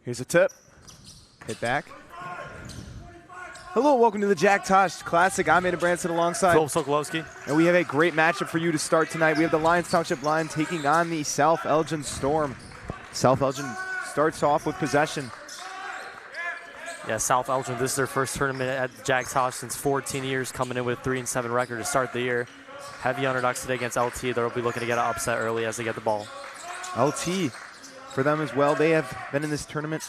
Here's a tip. Hit back. Hello, welcome to the Jack Tosh Classic. I'm Ada Branson alongside Phil Sokolowski. And we have a great matchup for you to start tonight. We have the Lyons Township Lions taking on the South Elgin Storm. South Elgin starts off with possession. Yeah, South Elgin, this is their first tournament at the Jack Tosh since 14 years, coming in with a 3-7 record to start the year. Heavy underdogs today against LT. They'll be looking to get an upset early as they get the ball. LT, for them as well, they have been in this tournament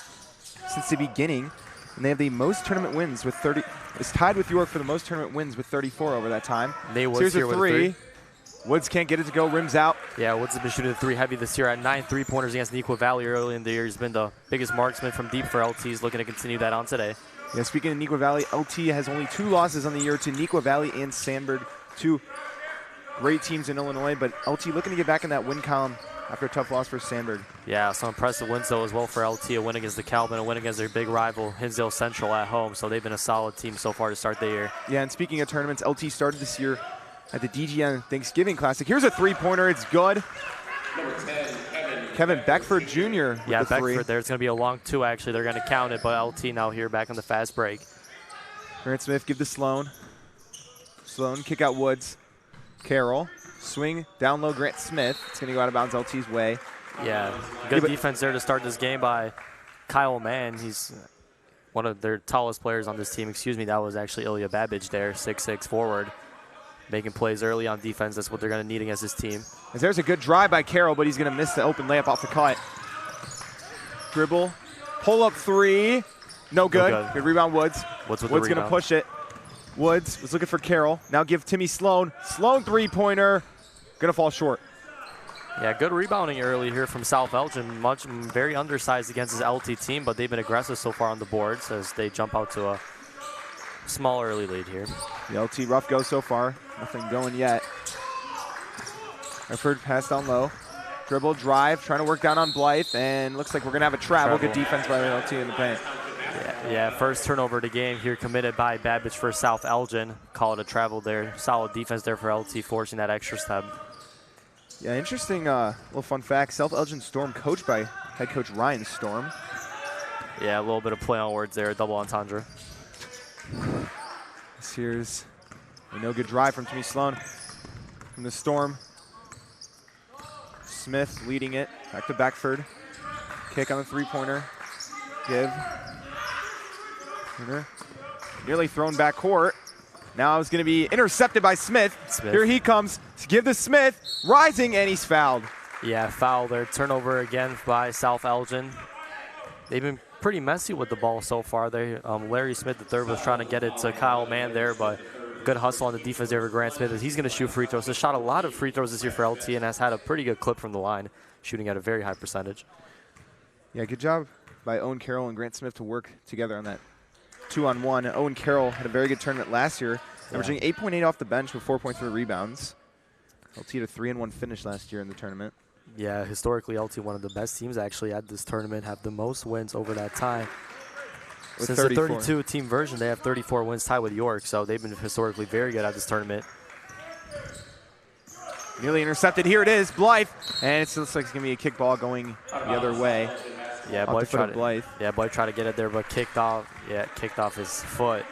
since the beginning. And they have the most tournament wins with 30. It's tied with York for the most tournament wins with 34 over that time. They so here's a three. Woods can't get it to go, rims out. Yeah, Woods has been shooting the three heavy this year at 9 3-pointers against Neuqua Valley early in the year. He's been the biggest marksman from deep for LT. He's looking to continue that on today. Yeah, speaking of Neuqua Valley, LT has only 2 losses on the year to Neuqua Valley and Sandburg, 2 great teams in Illinois, but LT looking to get back in that win column after a tough loss for Sandburg. Yeah, some impressive wins, though, as well for LT. A win against the Calvin, a win against their big rival, Hinsdale Central, at home. So they've been a solid team so far to start the year. Yeah, and speaking of tournaments, LT started this year at the DGN Thanksgiving Classic. Here's a three-pointer. It's good. Number 10, Kevin Beckford Jr. Yeah, the three. Beckford there. It's going to be a long 2, actually. They're going to count it, but LT now here back on the fast break. Grant Smith give to Sloan. Sloan kick out Woods. Carroll. Swing down low, Grant Smith. It's going to go out of bounds LT's way. Yeah, good defense there to start this game by Kyle Mann. He's one of their tallest players on this team. Excuse me, that was actually Ilya Babbage there, 6'6" forward. Making plays early on defense. That's what they're going to need against this team. As there's a good drive by Carroll, but he's going to miss the open layup off the cut. Dribble. Pull up three. No good. Good rebound, Woods. Woods going to push it. Woods was looking for Carroll. Now give Timmy Sloan. Sloan three-pointer. Going to fall short. Yeah, good rebounding early here from South Elgin. Very undersized against his LT team, but they've been aggressive so far on the boards as they jump out to a small early lead here. The LT rough go so far. Nothing going yet. Effort pass down low. Dribble, drive, trying to work down on Blythe, and looks like we're going to have a travel. Good defense by the LT in the paint. Yeah, first turnover of the game here committed by Babbage for South Elgin. Call it a travel there. Solid defense there for LT, forcing that extra step. Yeah, interesting little fun fact. South Elgin Storm coached by head coach Ryan Storm. Yeah, a little bit of play on words there, double entendre. Here's a no good drive from Timmy Sloan from the Storm. Smith leading it, back to Beckford. Kick on the three-pointer. Give. Nearly thrown back court. Now it's going to be intercepted by Smith. Here he comes to give to Smith. Rising, and he's fouled. Yeah, foul there. Turnover again by South Elgin. They've been pretty messy with the ball so far. Larry Smith III was trying to get it to Kyle Mann there, but good hustle on the defense there for Grant Smith as he's going to shoot free throws. He's shot a lot of free throws this year for LT and has had a pretty good clip from the line, shooting at a very high percentage. Yeah, good job by Owen Carroll and Grant Smith to work together on that 2-on-1. Owen Carroll had a very good tournament last year, averaging 8.8 off the bench with 4.3 rebounds. LT had a 3-1 finish last year in the tournament. Yeah, historically, LT, one of the best teams actually at this tournament, have the most wins over that time. With Since 34. the 32-team version, they have 34 wins tied with York, so they've been historically very good at this tournament. Nearly intercepted. Here it is, Blythe. And it looks like it's going to be a kick ball going the other way. Yeah, Blythe tried to get it there, but kicked off his foot.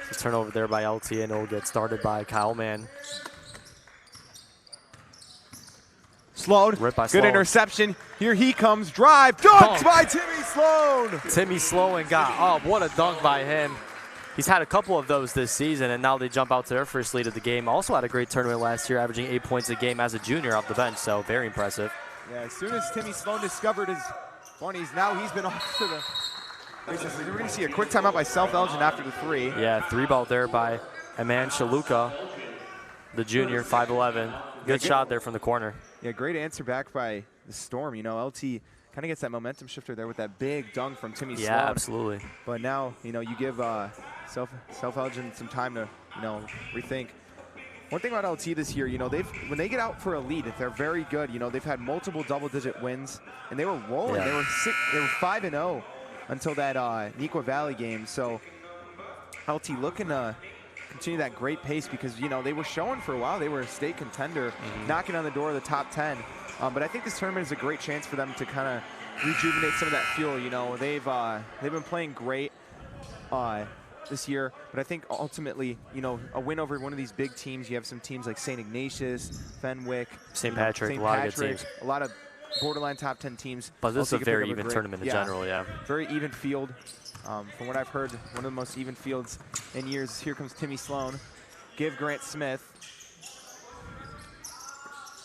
So turnover there by LT, and it'll get started by Kyle Mann. Sloan, good interception. Here he comes, drive, dunked by Timmy Sloan. Timmy Sloan got, what a dunk by him. He's had a couple of those this season, and now they jump out to their first lead of the game. Also had a great tournament last year, averaging 8 points a game as a junior off the bench, so very impressive. Yeah, as soon as Timmy Sloan discovered his 20s, now he's been off to the races. We're going to see a quick timeout by South Elgin after the three. Yeah, three ball there by Luca, the junior, 5'11". Good shot there from the corner. Yeah, great answer back by the Storm. You know, LT kind of gets that momentum shifter there with that big dunk from Timmy Sloan. Yeah, absolutely. But now, you give South Elgin some time to, rethink. One thing about LT this year, when they get out for a lead, they're very good. They've had multiple double-digit wins, and they were rolling. Yeah. They were 5-0 until that Neuqua Valley game. So LT looking to continue that great pace because, they were showing for a while. They were a state contender, knocking on the door of the top 10. But I think this tournament is a great chance for them to kind of rejuvenate some of that fuel. You know, they've been playing great this year, but I think ultimately, you know, a win over one of these big teams. You have some teams like St. Ignatius, Fenwick, St. Patrick, a lot of good teams. A lot of borderline top 10 teams. But this is a very even tournament in general, yeah. Very even field. From what I've heard, one of the most even fields in years. Here comes Timmy Sloan. Give Grant Smith.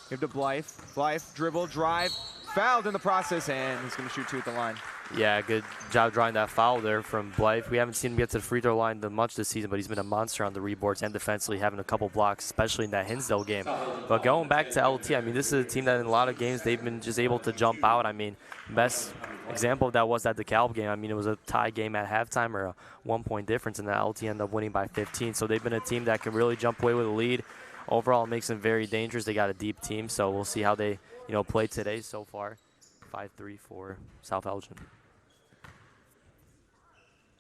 Give to Blythe. Blythe, dribble, drive, fouled in the process, and he's going to shoot 2 at the line. Yeah, good job drawing that foul there from Blythe. We haven't seen him get to the free throw line much this season, but he's been a monster on the reboards and defensively, having a couple blocks, especially in that Hinsdale game. But going back to LT, I mean, this is a team that in a lot of games they've been just able to jump out. I mean, best example of that was that DeKalb game. I mean, it was a tie game at halftime or a 1-point difference, and the LT ended up winning by 15. So they've been a team that can really jump away with a lead. Overall, it makes them very dangerous. They got a deep team, so we'll see how they, you know, play today so far. 5-3 for South Elgin.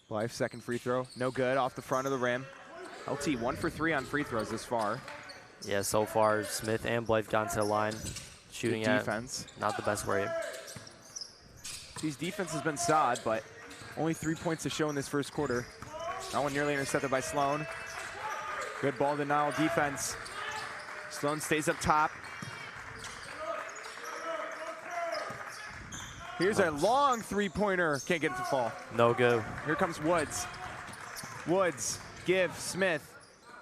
Blythe, second free throw. No good, off the front of the rim. LT 1 for 3 on free throws this far. Yeah, so far, Smith and Blythe gone to the line. Shooting good defense. At not the best rate. His defense has been solid, but only 3 points to show in this first quarter. That one nearly intercepted by Sloan. Good ball denial defense. Sloan stays up top. Here's a long three-pointer. Can't get it to fall. No good. Here comes Woods. Woods, give, Smith.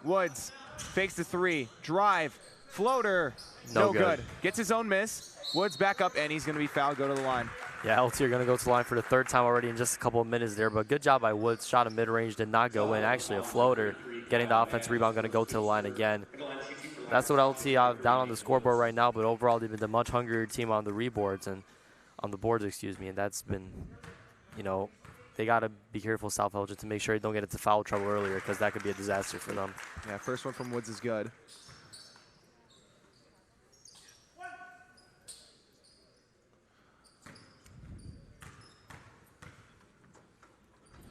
Woods, fakes the 3. Drive, floater. No good. Gets his own miss. Woods back up, and he's going to be fouled, go to the line. Yeah, LT are going to go to the line for the 3rd time already in just a couple of minutes there, but good job by Woods. Shot a mid-range, did not go in. Actually, a floater. Getting the offensive rebound, going to go to the line again. That's what LT have down on the scoreboard right now, but overall they've been the much hungrier team on the reboards and on the boards, excuse me, and that's been, you know, they got to be careful, South Elgin, to make sure they don't get into foul trouble earlier, because that could be a disaster for them. Yeah, first one from Woods is good.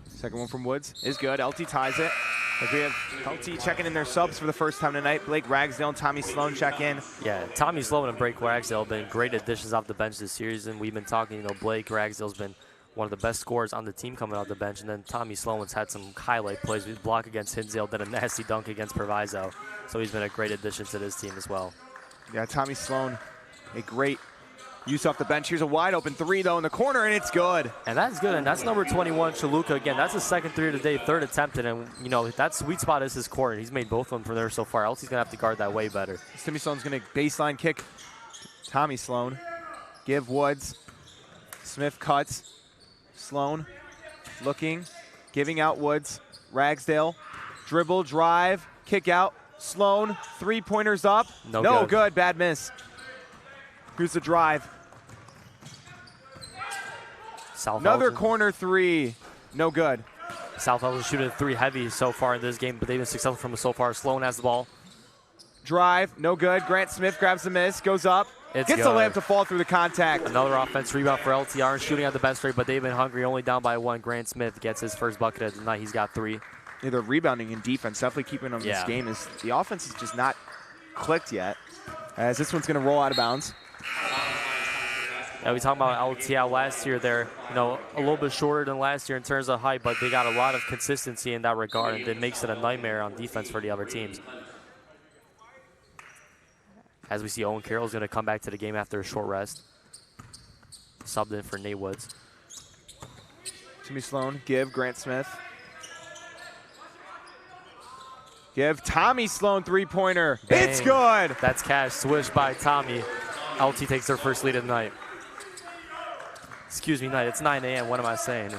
Second one from Woods is good. LT ties it. As we have LT checking in their subs for the first time tonight. Blake Ragsdale and Tommy Sloan check in. Yeah, Tommy Sloan and Blake Ragsdale have been great additions off the bench this series, and we've been talking, you know, Blake Ragsdale's been one of the best scorers on the team coming off the bench, and then Tommy Sloan's had some highlight plays. We block against Hinsdale, then a nasty dunk against Proviso. So he's been a great addition to this team as well. Yeah, Tommy Sloan, a great use off the bench. Here's a wide open 3 though in the corner, and it's good. And that's good, and that's number 21, Luca. Again, that's his 2nd 3 of the day, 3rd attempted, and you know, that sweet spot is his corner. He's made both of them from there so far, else he's gonna have to guard that way better. Timmy Sloan's gonna baseline kick. Tommy Sloan, give Woods. Smith cuts. Sloan looking, giving out Woods. Ragsdale, dribble, drive, kick out. Sloan, 3-pointers up. No good, bad miss. Here's the drive. Another corner 3, no good. South Elgin shooting 3 heavy so far in this game, but they've been successful from it so far. Sloan has the ball. Drive, no good. Grant Smith grabs the miss, goes up. Gets the layup to fall through the contact. Another offense rebound for LTR, shooting at the best rate, but they've been hungry, only down by 1. Grant Smith gets his first bucket of the night. He's got 3. Yeah, they're rebounding in defense, definitely keeping them in this game. The offense is just not clicked yet, as this one's going to roll out of bounds. Yeah, we talked about LTL last year. They're, you know, a little bit shorter than last year in terms of height, but they got a lot of consistency in that regard, and it makes it a nightmare on defense for the other teams. As we see, Owen Carroll's going to come back to the game after a short rest. Subbed in for Nate Woods. Timmy Sloan, give Grant Smith. Give Tommy Sloan 3-pointer. It's good. That's cash. Swish by Tommy. LT takes their first lead of the night. Excuse me, night. It's 9 a.m. What am I saying?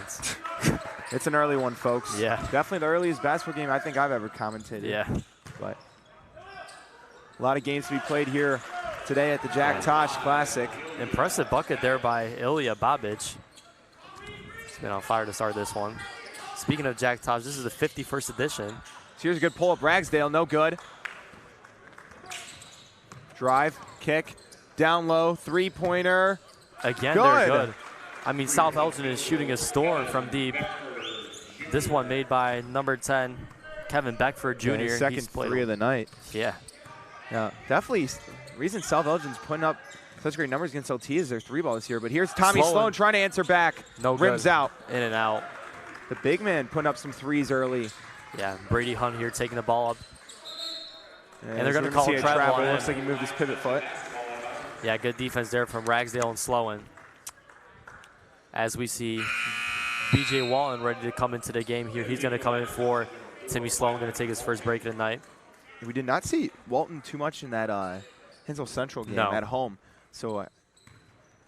It's an early one, folks. Yeah. Definitely the earliest basketball game I think I've ever commentated. Yeah. But a lot of games to be played here today at the Jack Tosh Classic. Impressive bucket there by Ilya Babic. He's been on fire to start this one. Speaking of Jack Tosh, this is the 51st edition. So here's a good pull-up. Ragsdale, no good. Drive, kick, down low, 3-pointer. Again, they're good. I mean, South Elgin is shooting a storm from deep. This one made by number 10, Kevin Beckford Jr. Yeah, his second 3 of the night. Yeah. Yeah, definitely The reason South Elgin's putting up such great numbers against LT is their 3-ball this year. But here's Tommy Sloan trying to answer back. No Rims good. out. In and out. The big man putting up some threes early. Yeah, Brady Hunt here taking the ball up. And they're going to call a travel. Looks like he moved his pivot foot. Yeah, good defense there from Ragsdale and Sloan. As we see BJ Walton ready to come into the game here. He's going to come in for Timmy Sloan, going to take his first break of the night. We did not see Walton too much in that Hinsdale Central game at home. So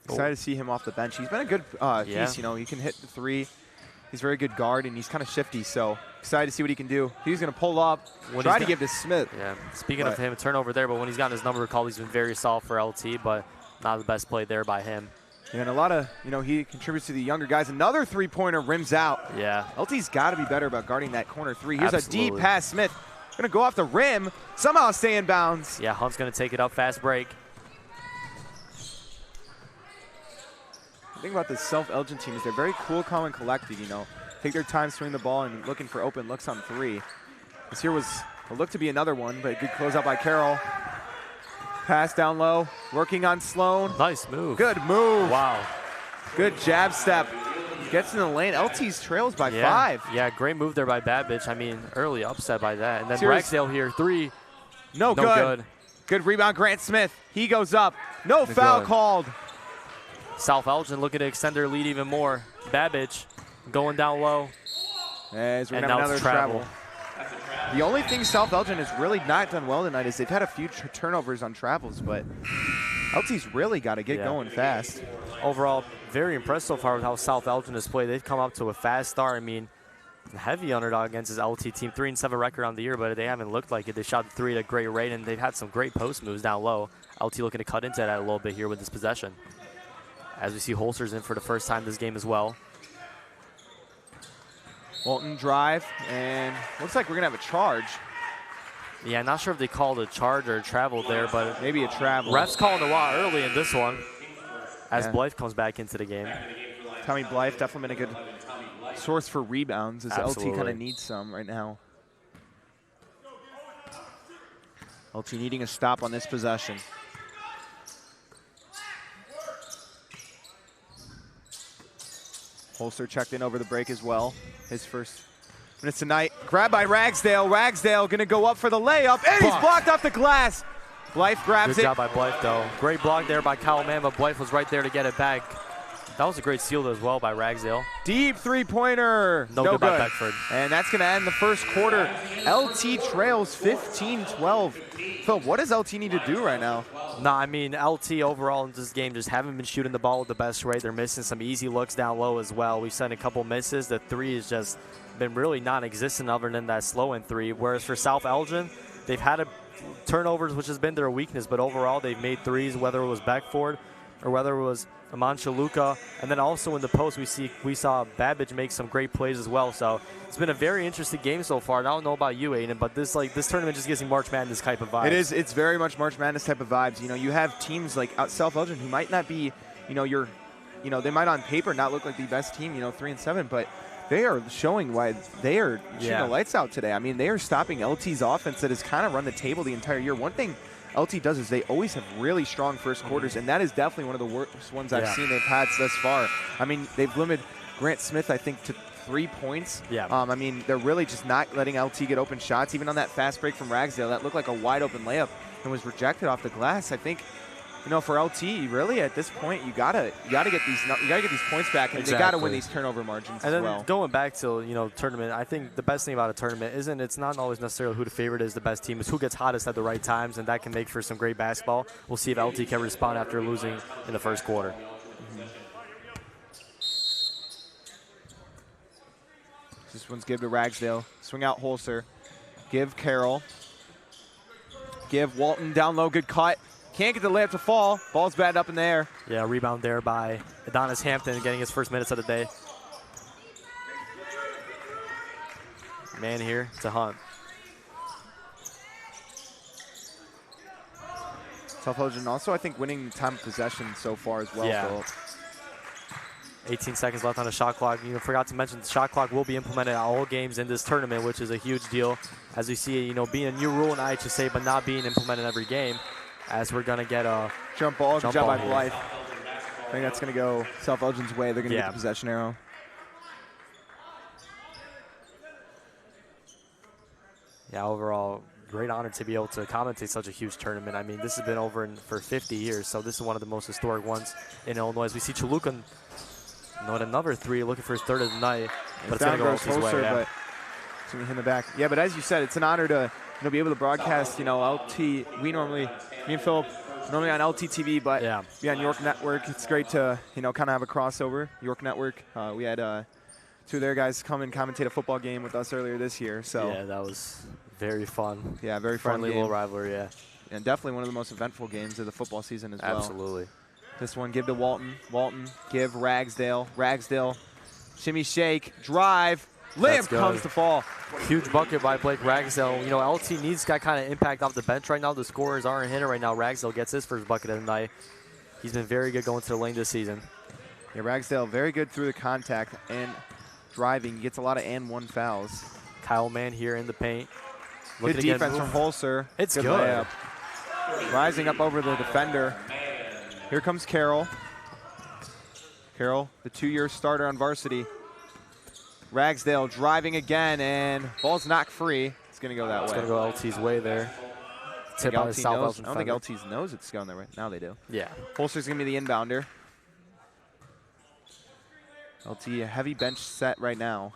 excited to see him off the bench. He's been a good piece. You know, he can hit the three. He's a very good guard, and he's kind of shifty. So excited to see what he can do. He's going to pull up, try to give to Smith. Yeah, speaking of him, a turnover there, but when he's gotten his number called, he's been very solid for LT, but not the best play there by him. Yeah, and a lot of, you know, he contributes to the younger guys. Another three-pointer rims out. Yeah. LT's got to be better about guarding that corner three. Here's a deep pass. Smith going to go off the rim, somehow stay in bounds. Yeah, Hunt's going to take it up, fast break. The thing about this South Elgin team is they're very cool, calm, and collected, you know. Take their time swinging the ball and looking for open looks on three. This here was a look to be another one, but a good closeout by Carroll. Pass down low, working on Sloan. Nice move. Good move. Wow. Good jab step. Gets in the lane. LT's trails by 5. Yeah, great move there by Babbage. I mean, early upset by that. And then Ragsdale here, 3. No good. Good rebound, Grant Smith. He goes up. No foul called. South Elgin looking to extend their lead even more. Babbage going down low. As we're going to have another travel. The only thing South Elgin has really not done well tonight is they've had a few turnovers on travels, but LT's really got to get going fast. Overall, very impressed so far with how South Elgin has played. They've come up to a fast start. I mean, heavy underdog against his LT team. 3-7 record on the year, but they haven't looked like it. They shot the three at a great rate, and they've had some great post moves down low. LT looking to cut into that a little bit here with this possession. As we see Holsters in for the first time this game as well. Walton drive, and looks like we're going to have a charge. Yeah, not sure if they called a charge or a travel there, but maybe a travel. Ref's calling a lot early in this one as Blythe comes back into the game. Tommy Blythe definitely been a good source for rebounds as LT kind of needs some right now. LT needing a stop on this possession. Holster checked in over the break as well. His first minutes tonight. Grabbed by Ragsdale. Ragsdale going to go up for the layup, and he's blocked off the glass. Blythe grabs it. Good job by Blythe, though. Great block there by Kyle Mann, but Blythe was right there to get it back. That was a great steal as well by Ragsdale. Deep three-pointer. No good by Beckford. And that's going to end the first quarter. LT trails 15-12. Phil, what does LT need to do right now? No, I mean, LT overall in this game just haven't been shooting the ball with the best rate. They're missing some easy looks down low as well. We've seen a couple misses. The three has just been really non-existent other than that slow-in three. Whereas for South Elgin, they've had turnovers, which has been their weakness, but overall they've made threes, whether it was Beckford or whether it was Amancha Luca. And then also in the post, we saw Babbage make some great plays as well. So it's been a very interesting game so far. And I don't know about you, Aiden, but this tournament just gives me March Madness type of vibes. It is. It's very much March Madness type of vibes. You know, you have teams like South Elgin who might not be, they might on paper not look like the best team, 3-7, but they are showing why they are shooting the lights out today. I mean, they are stopping LT's offense that has kind of run the table the entire year. One thing LT does is they always have really strong first quarters, and that is definitely one of the worst ones I've seen they've had thus far. I mean, they've limited Grant Smith, I think, to 3 points. Yeah. I mean, they're really just not letting LT get open shots. Even on that fast break from Ragsdale, that looked like a wide open layup and was rejected off the glass. I think, for LT, really at this point, you gotta get these points back, and they gotta win these turnover margins as well. And then going back to tournament, I think the best thing about a tournament it's not always necessarily who the favorite is, the best team, is who gets hottest at the right times, and that can make for some great basketball. We'll see if LT can respond after losing in the first quarter. This one's give to Ragsdale. Swing out Holster. Give Carroll. Give Walton down low. Good cut. Can't get the layup to fall. Ball's batted up in the air. Yeah, rebound there by Adonis Hampton, getting his first minutes of the day. Man here to Hunt. South Elgin also, I think, winning time of possession so far as well. Yeah. Philip. 18 seconds left on the shot clock. Forgot to mention the shot clock will be implemented at all games in this tournament, which is a huge deal. As we see, being a new rule in IHSA, but not being implemented every game. as we're going to get a jump ball. Good job by here. Blythe. I think that's going to go South Elgin's way. They're going to get the possession arrow. Yeah, overall, great honor to be able to commentate such a huge tournament. I mean, this has been over for 50 years, so this is one of the most historic ones in Illinois. As we see Chaluka note another 3, looking for his 3rd of the night, but it's going to go LT's way. But it's going to hit in the back. Yeah, but as you said, it's an honor to be able to broadcast, LT. Me and Philip, normally on LT-TV, but be on York Network. It's great to, kind of have a crossover. York Network, we had 2 of their guys come and commentate a football game with us earlier this year. So yeah, that was very fun. Yeah, very friendly fun little rivalry. Yeah, and definitely one of the most eventful games of the football season as well. Absolutely. This one, give to Walton. Walton, give Ragsdale. Ragsdale, shimmy shake, drive. Layup comes to fall. Huge bucket by Blake Ragsdale. LT needs that kind of impact off the bench right now. The scorers aren't hitting right now. Ragsdale gets his first bucket of the night. He's been very good going to the lane this season. Yeah, Ragsdale very good through the contact and driving. He gets a lot of and-one fouls. Kyle Mann here in the paint. Good defense from Holzer. It's good. Layup. Rising up over the defender. Here comes Carroll. Carroll, the 2-year starter on varsity. Ragsdale driving again, and ball's knocked free. It's going to go that way. It's going to go LT's way there. Tip on his South Elgin I don't think LT's knows it's going that way. Now they do. Yeah. Holzer's going to be the inbounder. LT, a heavy bench set right now.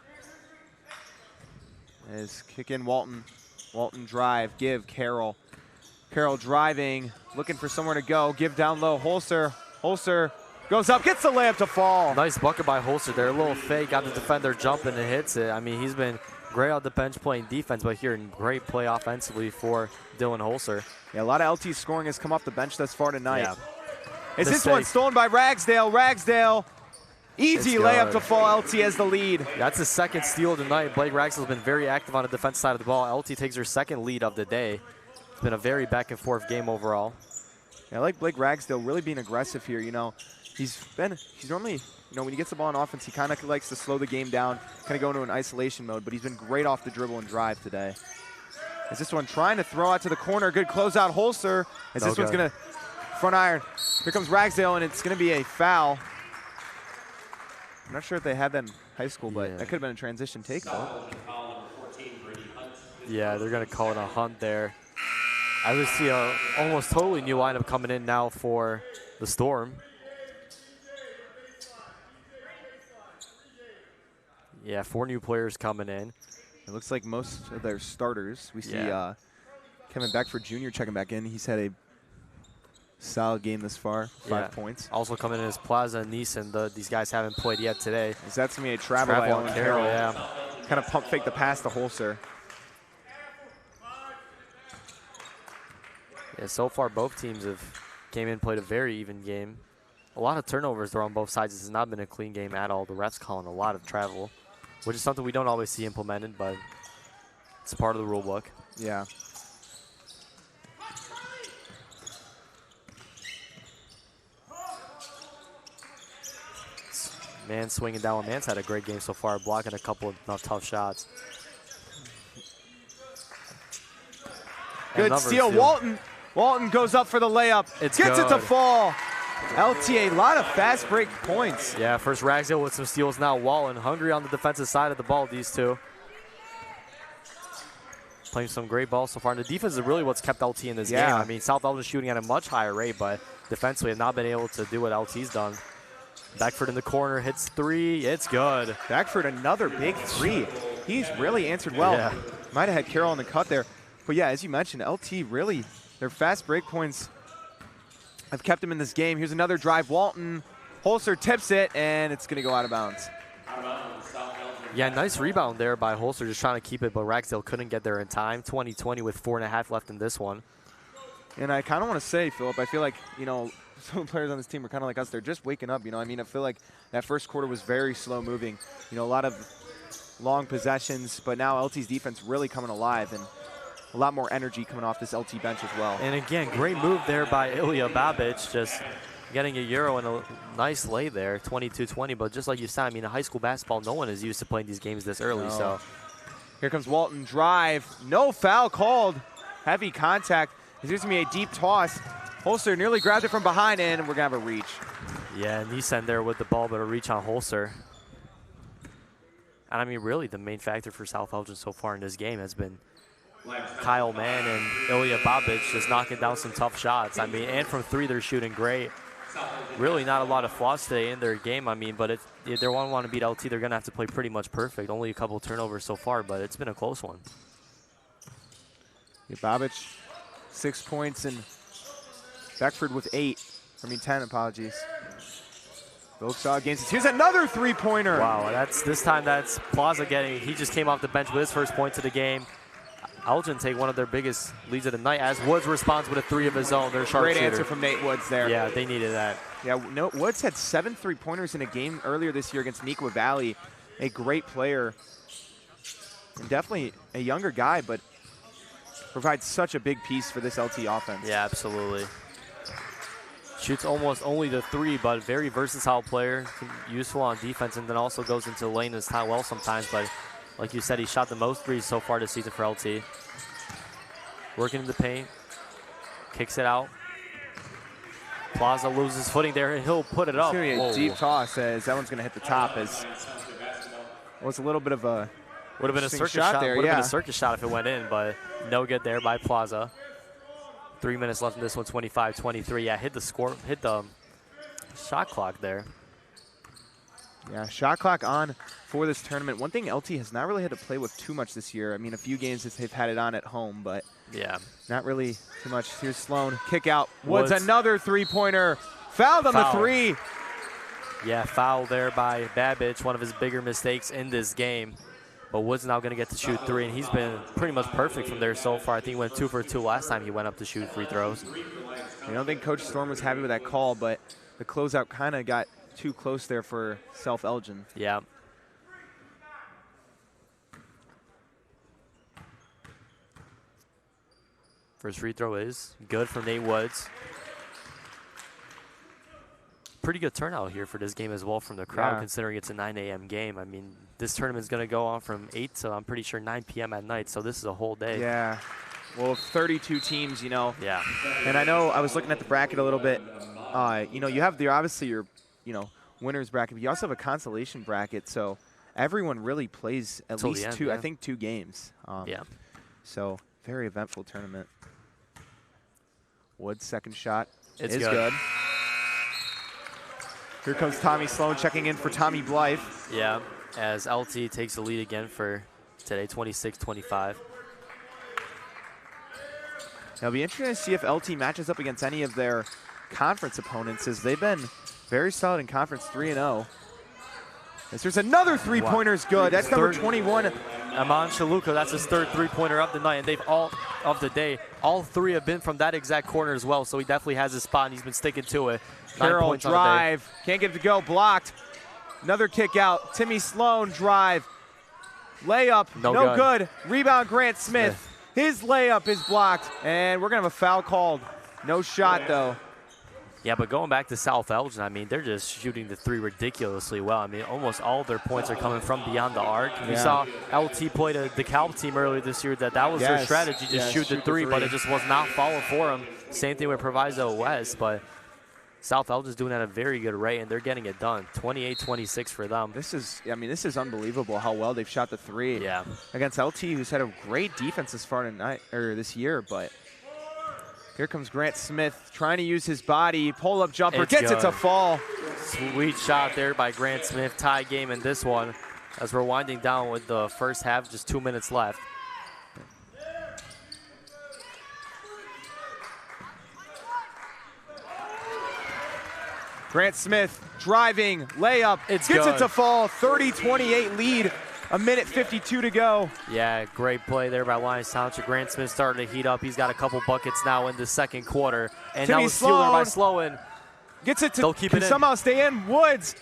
Is kick in Walton. Walton drive, give Carroll. Carroll driving, looking for somewhere to go. Give down low, Holzer. Holzer goes up, gets the layup to fall. Nice bucket by Holzer there. A little fake, got the defender jumping and hits it. I mean, he's been great on the bench playing defense, but here great play offensively for Dylan Holzer. Yeah, a lot of LT scoring has come off the bench thus far tonight. Yeah. Is this one stolen by Ragsdale? Ragsdale, easy layup to fall. LT has the lead. That's his 2nd steal of the night. Blake Ragsdale's been very active on the defense side of the ball. LT takes her 2nd lead of the day. It's been a very back-and-forth game overall. Yeah, I like Blake Ragsdale really being aggressive here. He's normally, when he gets the ball on offense, he kind of likes to slow the game down, kind of go into an isolation mode, but he's been great off the dribble and drive today. Is this one trying to throw out to the corner? Good closeout, Holzer. As this one's going to front iron. Here comes Ragsdale, and it's going to be a foul. I'm not sure if they had that in high school, but that could have been a transition take, though. Yeah, they're going to call it a hunt there. I would see a almost totally new lineup coming in now for the Storm. Yeah, 4 new players coming in. It looks like most of their starters. We see Kevin Beckford Jr. checking back in. He's had a solid game this far, 5 points. Also coming in is Plaza and Neeson. These guys haven't played yet today. Is that going to be a travel by Owen Carroll? Yeah. Kind of pump fake the pass to Holzer. Yeah, so far both teams have came in and played a very even game. A lot of turnovers there on both sides. This has not been a clean game at all. The refs calling a lot of travel, which is something we don't always see implemented, but it's part of the rule book. Yeah. Man swinging down. Man's had a great game so far, blocking a couple of tough shots. Good steal. Walton goes up for the layup. Gets it to fall. LT, a lot of fast break points. Yeah, first Ragsdale with some steals. Now Walton hungry on the defensive side of the ball, these two. Playing some great ball so far. And the defense is really what's kept LT in this game. I mean, South Elgin shooting at a much higher rate, but defensively have not been able to do what LT's done. Beckford in the corner, hits 3. It's good. Beckford, another big 3. He's really answered well. Yeah. Might have had Carroll in the cut there. But yeah, as you mentioned, LT really, their fast break points have kept him in this game. Here's another drive. Walton, Holzer tips it, and it's going to go out of bounds. Yeah, nice rebound there by Holzer, just trying to keep it, but Ragsdale couldn't get there in time. 20-20 with 4.5 left in this one. And I kind of want to say, Philip, I feel like, some players on this team are kind of like us. They're just waking up, I mean, I feel like that first quarter was very slow moving. A lot of long possessions, but now LT's defense really coming alive, and a lot more energy coming off this LT bench as well. And again, great move there by Ilya Babic, just getting a euro and a nice lay there, 22-20. But just like you said, I mean, in high school basketball, no one is used to playing these games this early. So here comes Walton, drive, no foul called, heavy contact. Here's going to be a deep toss. Holster nearly grabbed it from behind, and we're going to have a reach. Yeah, Nissen there with the ball, but a reach on Holster. And I mean, really, the main factor for South Elgin so far in this game has been Kyle Mann and Ilya Babic just knocking down some tough shots. I mean, and from 3, they're shooting great. Really not a lot of flaws today in their game, I mean, but if they want to beat LT, they're going to have to play pretty much perfect. Only a couple turnovers so far, but it's been a close one. Yeah, Babic, 6 points, and Beckford with 10, apologies. Wilksaw gains it. Here's another three-pointer. Wow, this time that's Plaza getting, he just came off the bench with his first points of the game. Elgin take one of their biggest leads of the night as Woods responds with a 3 of his own. Their sharpshooter. Great answer from Nate Woods there. Yeah, they needed that. Yeah, no, Woods had 7 3-pointers in a game earlier this year against Neuqua Valley. A great player and definitely a younger guy, but provides such a big piece for this LT offense. Yeah, absolutely. Shoots almost only the 3, but very versatile player, useful on defense, and then also goes into the lane as well sometimes. But like you said, he shot the most 3s so far this season for LT. Working in the paint, kicks it out. Plaza loses footing there, and he'll put it up. It's gonna be a deep toss as that one's going to hit the top. As it was a little bit of a would have been a circus shot there. Would have been a circus shot if it went in, but no good there by Plaza. 3 minutes left in this one, 25-23. Yeah, hit the shot clock there. Yeah, shot clock on for this tournament. One thing LT has not really had to play with too much this year. I mean, a few games they've had it on at home, but yeah, not really too much. Here's Sloan, kick out. Woods another three-pointer. Fouled on the 3. Yeah, foul there by Babic, one of his bigger mistakes in this game. But Woods now going to get to shoot 3, and he's been pretty much perfect from there so far. I think he went 2 for 2 last time he went up to shoot free throws. I don't think Coach Storm was happy with that call, but the closeout kind of got too close there for South Elgin. Yeah. First free throw is good from Nate Woods. Pretty good turnout here for this game as well from the crowd, considering it's a 9 a.m. game. I mean, this tournament is going to go on from 8 to, I'm pretty sure, 9 p.m. at night, so this is a whole day. Yeah. Well, 32 teams, you know. Yeah. And I know I was looking at the bracket a little bit. You know, you have obviously your, winners bracket, but you also have a consolation bracket, so everyone really plays at least end, 2, yeah. I think 2 games. Yeah. So, very eventful tournament. Woods' second shot is good. Here comes Tommy Sloan checking in for Tommy Blythe. Yeah, as LT takes the lead again for today, 26-25. It'll be interesting to see if LT matches up against any of their conference opponents, as they've been very solid in conference, 3-0. As there's another three-pointer is good. That's number 21. Aman Shaluka, that's his 3rd three-pointer of the night, and they've all of the day. All 3 have been from that exact corner as well, so he definitely has his spot, and he's been sticking to it. Carroll drive, can't get it to go, blocked. Another kick out. Timmy Sloan drive, layup, no good. Rebound Grant Smith. His layup is blocked, and we're gonna have a foul called. No shot though. Yeah, but going back to South Elgin, I mean, they're just shooting the 3 ridiculously well. I mean, almost all of their points are coming from beyond the arc. We saw LT play the DeKalb team earlier this year. That was their strategy, just shoot the 3, but it just was not falling for them. Same thing with Proviso West, but South Elgin's doing at a very good rate, and they're getting it done. 28-26 for them. This is unbelievable how well they've shot the 3. Yeah. Against LT, who's had a great defense this year, but here comes Grant Smith trying to use his body. Pull-up jumper, gets it to fall. Sweet shot there by Grant Smith. Tie game in this one as we're winding down with the first half, just 2 minutes left. Grant Smith driving, layup, gets it to fall. 30-28 lead. 1:52 to go. Yeah, great play there by Lyons Township. Grant Smith starting to heat up. He's got a couple buckets now in the second quarter. And now a steal there by Sloan. Gets it to can somehow stay in. Woods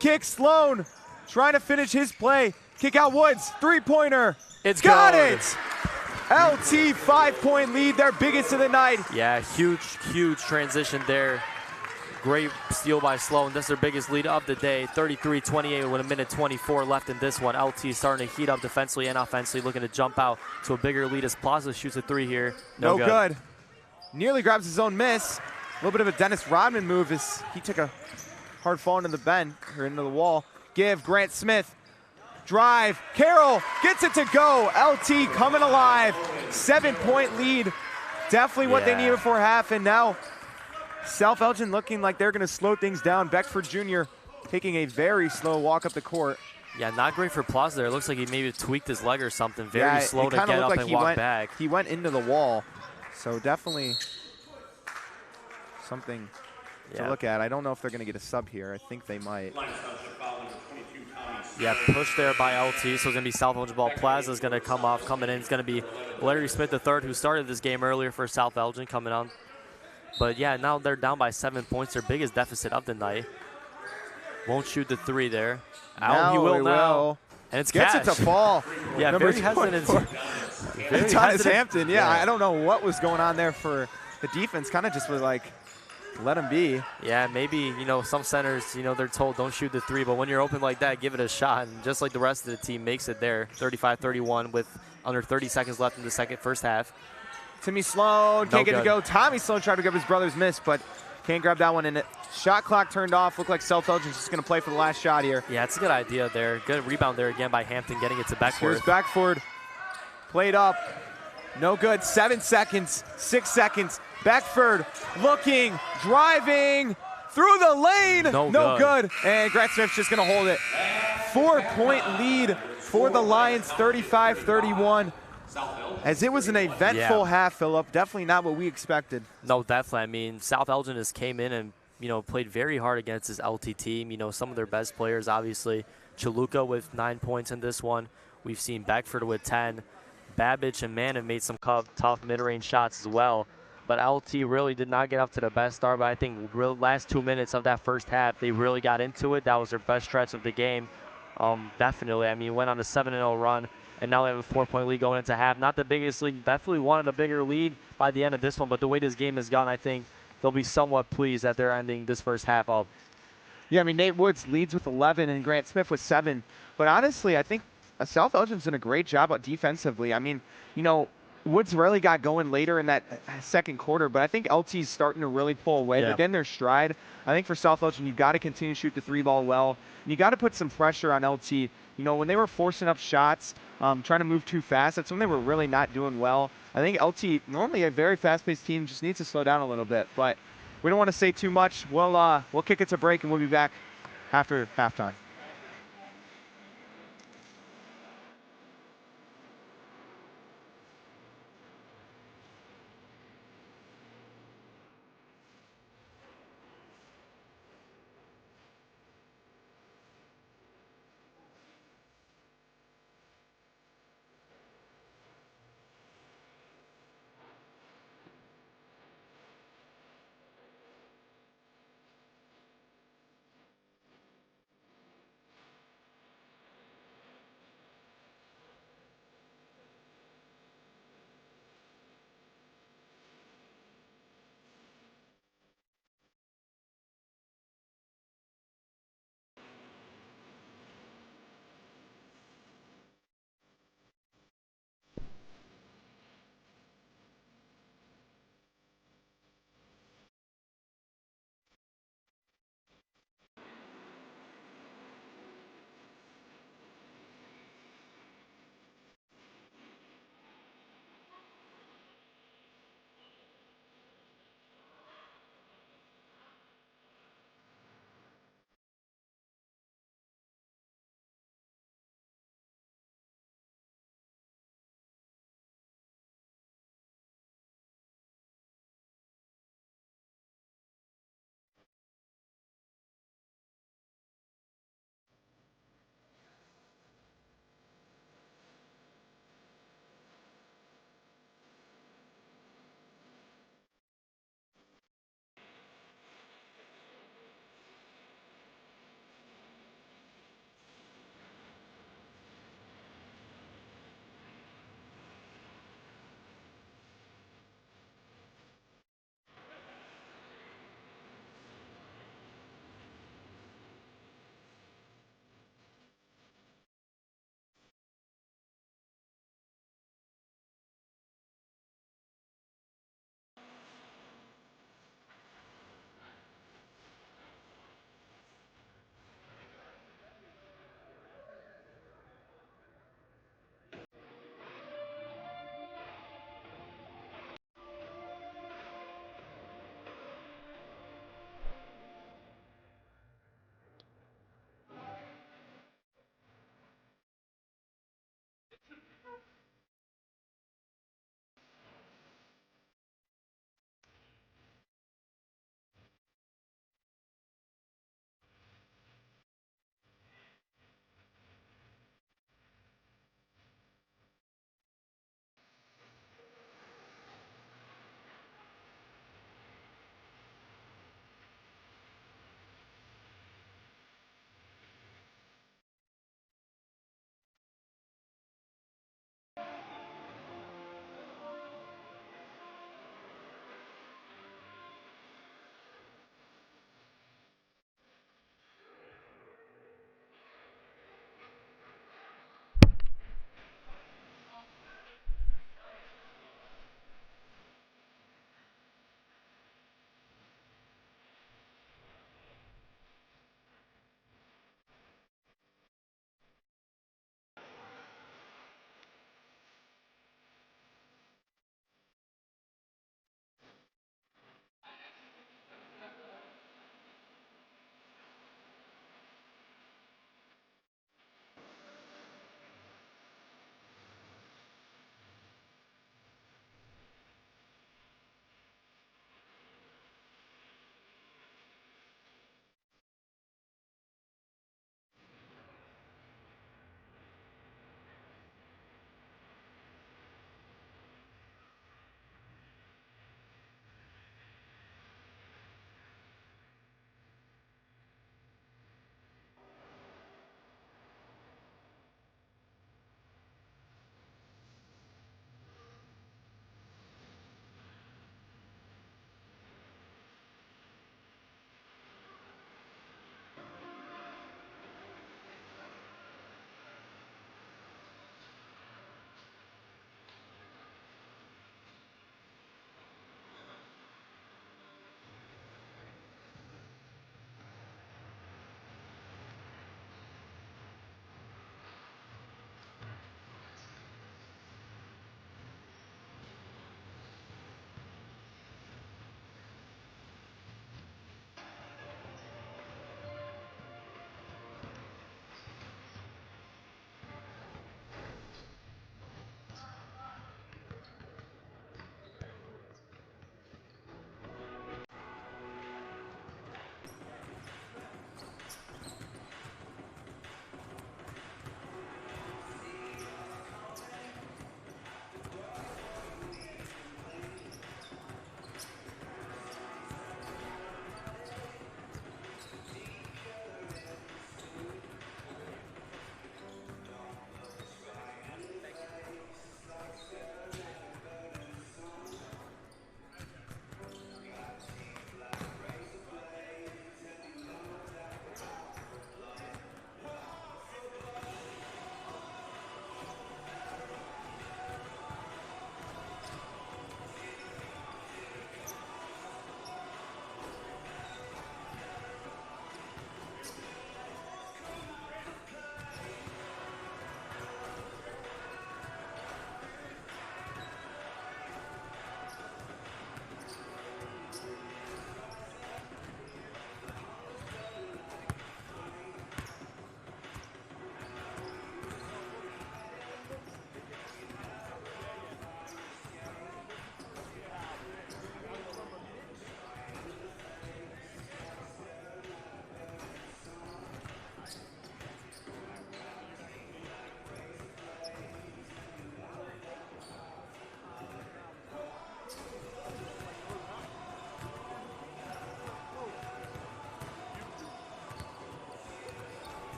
kicks Sloan. Trying to finish his play. Kick out Woods. 3-pointer. It's got good. It. LT 5-point lead, their biggest of the night. Yeah, huge transition there. Great steal by Sloan. That's their biggest lead of the day. 33-28 with 1:24 left in this one. LT starting to heat up defensively and offensively, looking to jump out to a bigger lead as Plaza shoots a 3 here. No good. nearly grabs his own miss. A little bit of a Dennis Rodman move as he took a hard fall into the bend, or into the wall. Give, Grant Smith, drive, Carroll gets it to go. LT coming alive, 7-point lead. Definitely what they needed before half, and now South Elgin looking like they're gonna slow things down. Beckford Jr. taking a very slow walk up the court. Yeah, not great for Plaza there. It looks like he maybe tweaked his leg or something. Very slow to get up and walk back. He went into the wall, so definitely something to look at. I don't know if they're going to get a sub here. I think they might. Yeah, pushed there by LT, so it's going to be South Elgin ball. Plaza's going to coming in. It's going to be Larry Smith III, who started this game earlier for South Elgin, coming on. But yeah, now they're down by 7 points, their biggest deficit of the night. Won't shoot the three there. Now he will now. And it's Gets Cash. it to fall. Yeah, very hesitant. Thomas Hampton, I don't know what was going on there for the defense. Kind of just was like, let him be. Yeah, maybe, some centers, they're told don't shoot the three, but when you're open like that, give it a shot. And just like the rest of the team makes it there, 35-31 with under 30 seconds left in the first half. Timmy Sloan can't get to go. Tommy Sloan tried to grab his brother's miss, but can't grab that one in it. Shot clock turned off. Looked like South Elgin's just going to play for the last shot here. Yeah, it's a good idea there. Good rebound there again by Hampton, getting it to Beckford. Here's Beckford. Played up. No good. 7 seconds. 6 seconds. Beckford looking, driving through the lane. No good. And Grant Smith's just going to hold it. 4-point lead for the Lions, 35-31. As it was an eventful half, Phillip. Definitely not what we expected. No, definitely. I mean, South Elgin just came in and, played very hard against this LT team. Some of their best players, obviously. Luca with 9 points in this one. We've seen Beckford with 10. Babbage and Mann have made some tough mid-range shots as well. But LT really did not get up to the best start. But I think last 2 minutes of that first half, they really got into it. That was their best stretch of the game. Definitely. I mean, went on a 7-0 run. And now they have a 4-point lead going into half. Not the biggest lead. Definitely wanted a bigger lead by the end of this one. But the way this game has gone, I think they'll be somewhat pleased that they're ending this first half up. Yeah, I mean, Nate Woods leads with 11 and Grant Smith with 7. But honestly, I think South Elgin's done a great job defensively. I mean, Woods really got going later in that second quarter, but I think LT's starting to really pull away. They're getting their stride. I think for South Elgin, you've got to continue to shoot the three ball well. You got to put some pressure on LT. When they were forcing up shots, trying to move too fast, that's when they were really not doing well. I think LT, normally a very fast-paced team, just needs to slow down a little bit. But we don't want to say too much. We'll kick it to break, and we'll be back after halftime.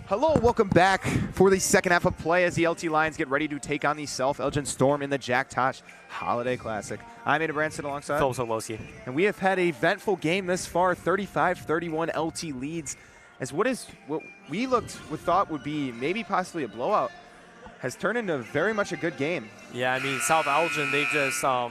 Hello, welcome back for the second half of play as the LT Lions get ready to take on the South Elgin Storm in the Jack Tosh Holiday Classic. I'm Ada Branson alongside Phil Solowski. And we have had a eventful game this far, 35-31 LT leads. As what we thought would be maybe possibly a blowout has turned into very much a good game. Yeah, I mean, South Elgin, they just, I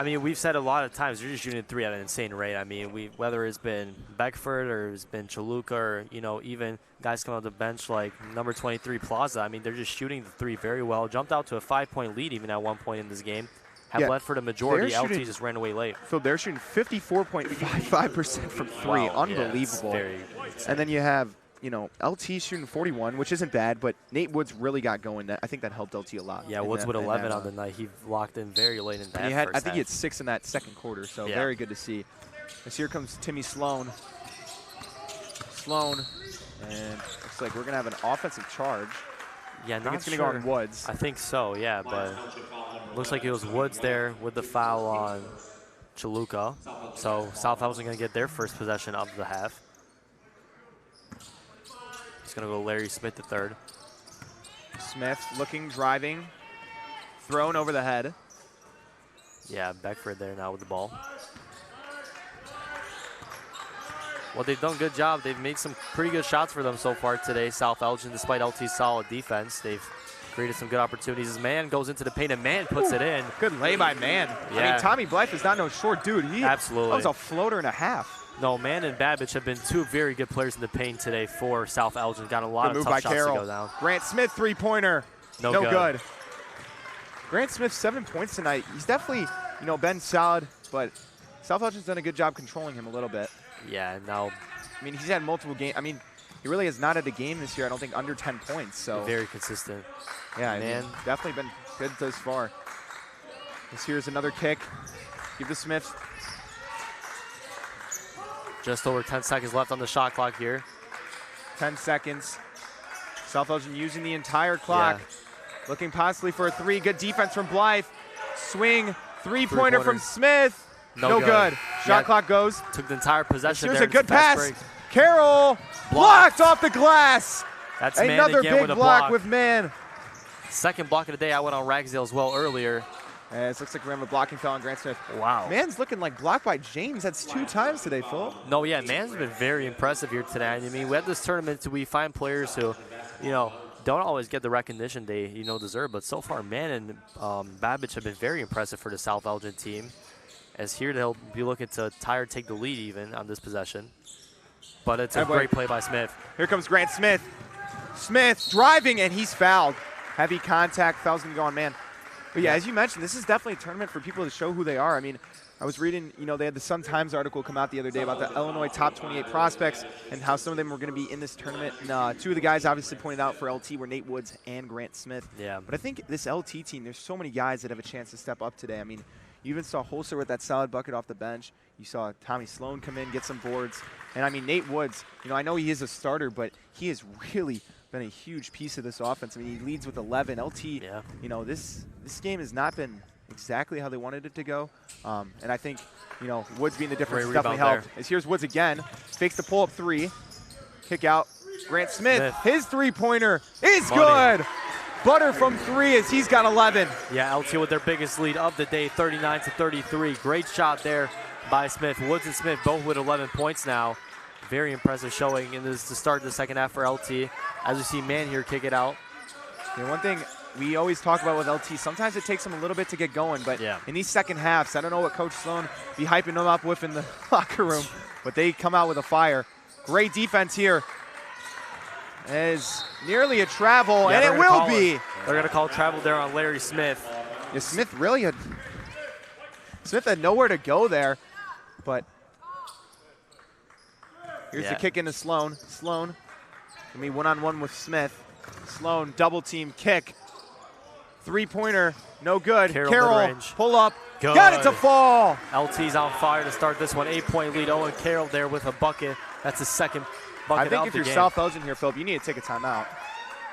mean, we've said a lot of times, they're just shooting 3 at an insane rate. I mean, whether it's been Beckford or it's been Chaluka or, you know, even guys coming off the bench like number 23 Plaza, I mean, they're just shooting the 3 very well. Jumped out to a 5-point lead even at one point in this game. Have led for the majority. LT just ran away late. So they're shooting 54.55% from 3. Wow, unbelievable. Yeah, very and then you have, you know, LT shooting 41, which isn't bad, but Nate Woods really got going. I think that helped LT a lot. Yeah, Woods with 11 on the night. He locked in very late in that first half. I think he had 6 in that second quarter, so very good to see. As here comes Timmy Sloan. And looks like we're going to have an offensive charge. Yeah, I think it's going to go on Woods. I think so, yeah, but looks like it was Woods there with the foul on Chaluka. So South Elgin going to get their first possession of the half. It's going to go Larry Smith the third. Smith looking, driving, thrown over the head. Yeah, Beckford there now with the ball. Well, they've done a good job. They've made some pretty good shots for them so far today, South Elgin, despite LT's solid defense. They've created some good opportunities. As Mann goes into the paint, and Mann puts it in. Good lay by Mann. Yeah. I mean, Tommy Blythe is not no short dude. Absolutely. That was a floater and a half. No, Mann and Babbage have been 2 very good players in the paint today for South Elgin. Got a lot of tough shots to go down. Grant Smith, 3-pointer. No good. Grant Smith, 7 points tonight. He's definitely, you know, been solid, but South Elgin's done a good job controlling him a little bit. Yeah, now, I mean, he's had multiple games. I mean, he really has not had a game this year, I don't think, under 10 points. So very consistent. Yeah, I mean, definitely been good thus far. Here's another kick. Give to Smith. Just over 10 seconds left on the shot clock here. 10 seconds. South Elgin using the entire clock. Yeah. Looking possibly for a 3. Good defense from Blythe. Swing. 3-pointer from Smith. No good. Shot clock goes. Took the entire possession. Here's a good pass. Break. Carroll blocked off the glass. That's another Mann again big with a block with Mann. Second block of the day. I went on Ragsdale as well earlier. It looks like we have a blocking foul on Grant Smith. Wow. Mann's looking like blocked by James. That's 2 times today, Phil. No, yeah, Mann's been very impressive here today. I mean, we have this tournament so we find players who, you know, don't always get the recognition they, you know, deserve. But so far, Mann and Babbage have been very impressive for the South Elgin team. As here they'll be looking to tie or take the lead even on this possession. But it's a great play by Smith. Here comes Grant Smith. Smith driving, and he's fouled. Heavy contact. Foul's going to go on Mann. But yeah, as you mentioned, this is definitely a tournament for people to show who they are. I mean, I was reading, you know, they had the Sun-Times article come out the other day about the Illinois top 28 prospects and how some of them were going to be in this tournament. And 2 of the guys obviously pointed out for LT were Nate Woods and Grant Smith. Yeah. But I think this LT team, there's so many guys that have a chance to step up today. I mean, you even saw Holzer with that solid bucket off the bench. You saw Tommy Sloan come in, get some boards. And, I mean, Nate Woods, you know, I know he is a starter, but he has really been a huge piece of this offense. I mean, he leads with 11. LT, you know, this game has not been exactly how they wanted it to go. And I think, you know, Woods being the difference definitely helped. As here's Woods again. Fakes the pull-up 3. Kick out. Grant Smith. His 3-pointer is good. Butter from 3 as he's got 11. Yeah, LT with their biggest lead of the day, 39-33. Great shot there by Smith. Woods and Smith both with 11 points now. Very impressive showing in this to start the second half for LT. As we see Mann here kick it out. Yeah, one thing we always talk about with LT, sometimes it takes them a little bit to get going, but in these second halves, I don't know what Coach Sloan be hyping them up with in the locker room, but they come out with a fire. Great defense here. Is nearly a travel, and it will be. They're going to call travel there on Larry Smith. Yeah, Smith had nowhere to go there, but here's the kick into Sloan. Sloan, gonna be one-on-one with Smith. Sloan, double team kick. 3-pointer, no good. Carroll, pull up, got it to fall. LT's on fire to start this one. 8-point lead. Owen Carroll there with a bucket. That's the second bucket. I think if you're South Elgin here, Philip, you need to take a timeout.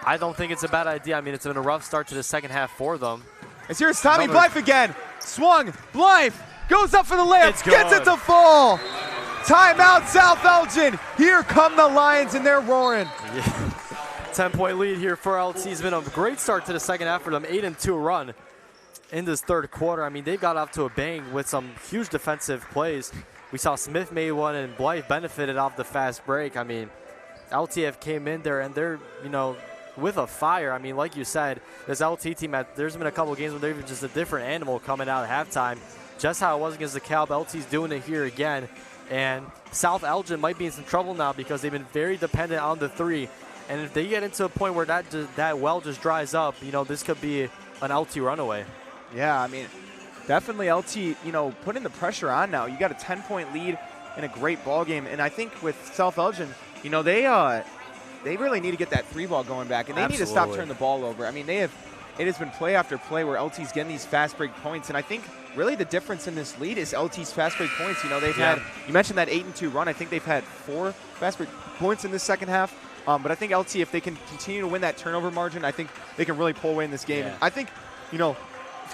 I don't think it's a bad idea. I mean, it's been a rough start to the second half for them. As here's Tommy Blythe again. Swung, Blythe goes up for the layup, gets it to fall. Timeout, South Elgin. Here come the Lions, and they're roaring. 10-point lead here for LT. It's been a great start to the second half for them. 8-2 run in this third quarter. I mean, they got off to a bang with some huge defensive plays. We saw Smith made one, and Blythe benefited off the fast break. I mean, LTF came in there, and they're, you know, with a fire. I mean, like you said, this LT team, there's been a couple of games where they're just a different animal coming out at halftime. Just how it was against the Calb, LT's doing it here again. And South Elgin might be in some trouble now because they've been very dependent on the three. And if they get into a point where that well just dries up, you know, this could be an LT runaway. Yeah, I mean, definitely LT, you know, putting the pressure on now. You got a 10-point lead in a great ball game. And I think with South Elgin, you know, they really need to get that three ball going back, and they need to stop turning the ball over. I mean, it has been play after play where LT's getting these fast break points, and I think really the difference in this lead is LT's fast break points. You know, they've had, you mentioned that 8-2 run. I think they've had 4 fast break points in this second half. But I think LT, if they can continue to win that turnover margin, I think they can really pull away in this game. Yeah. I think, you know,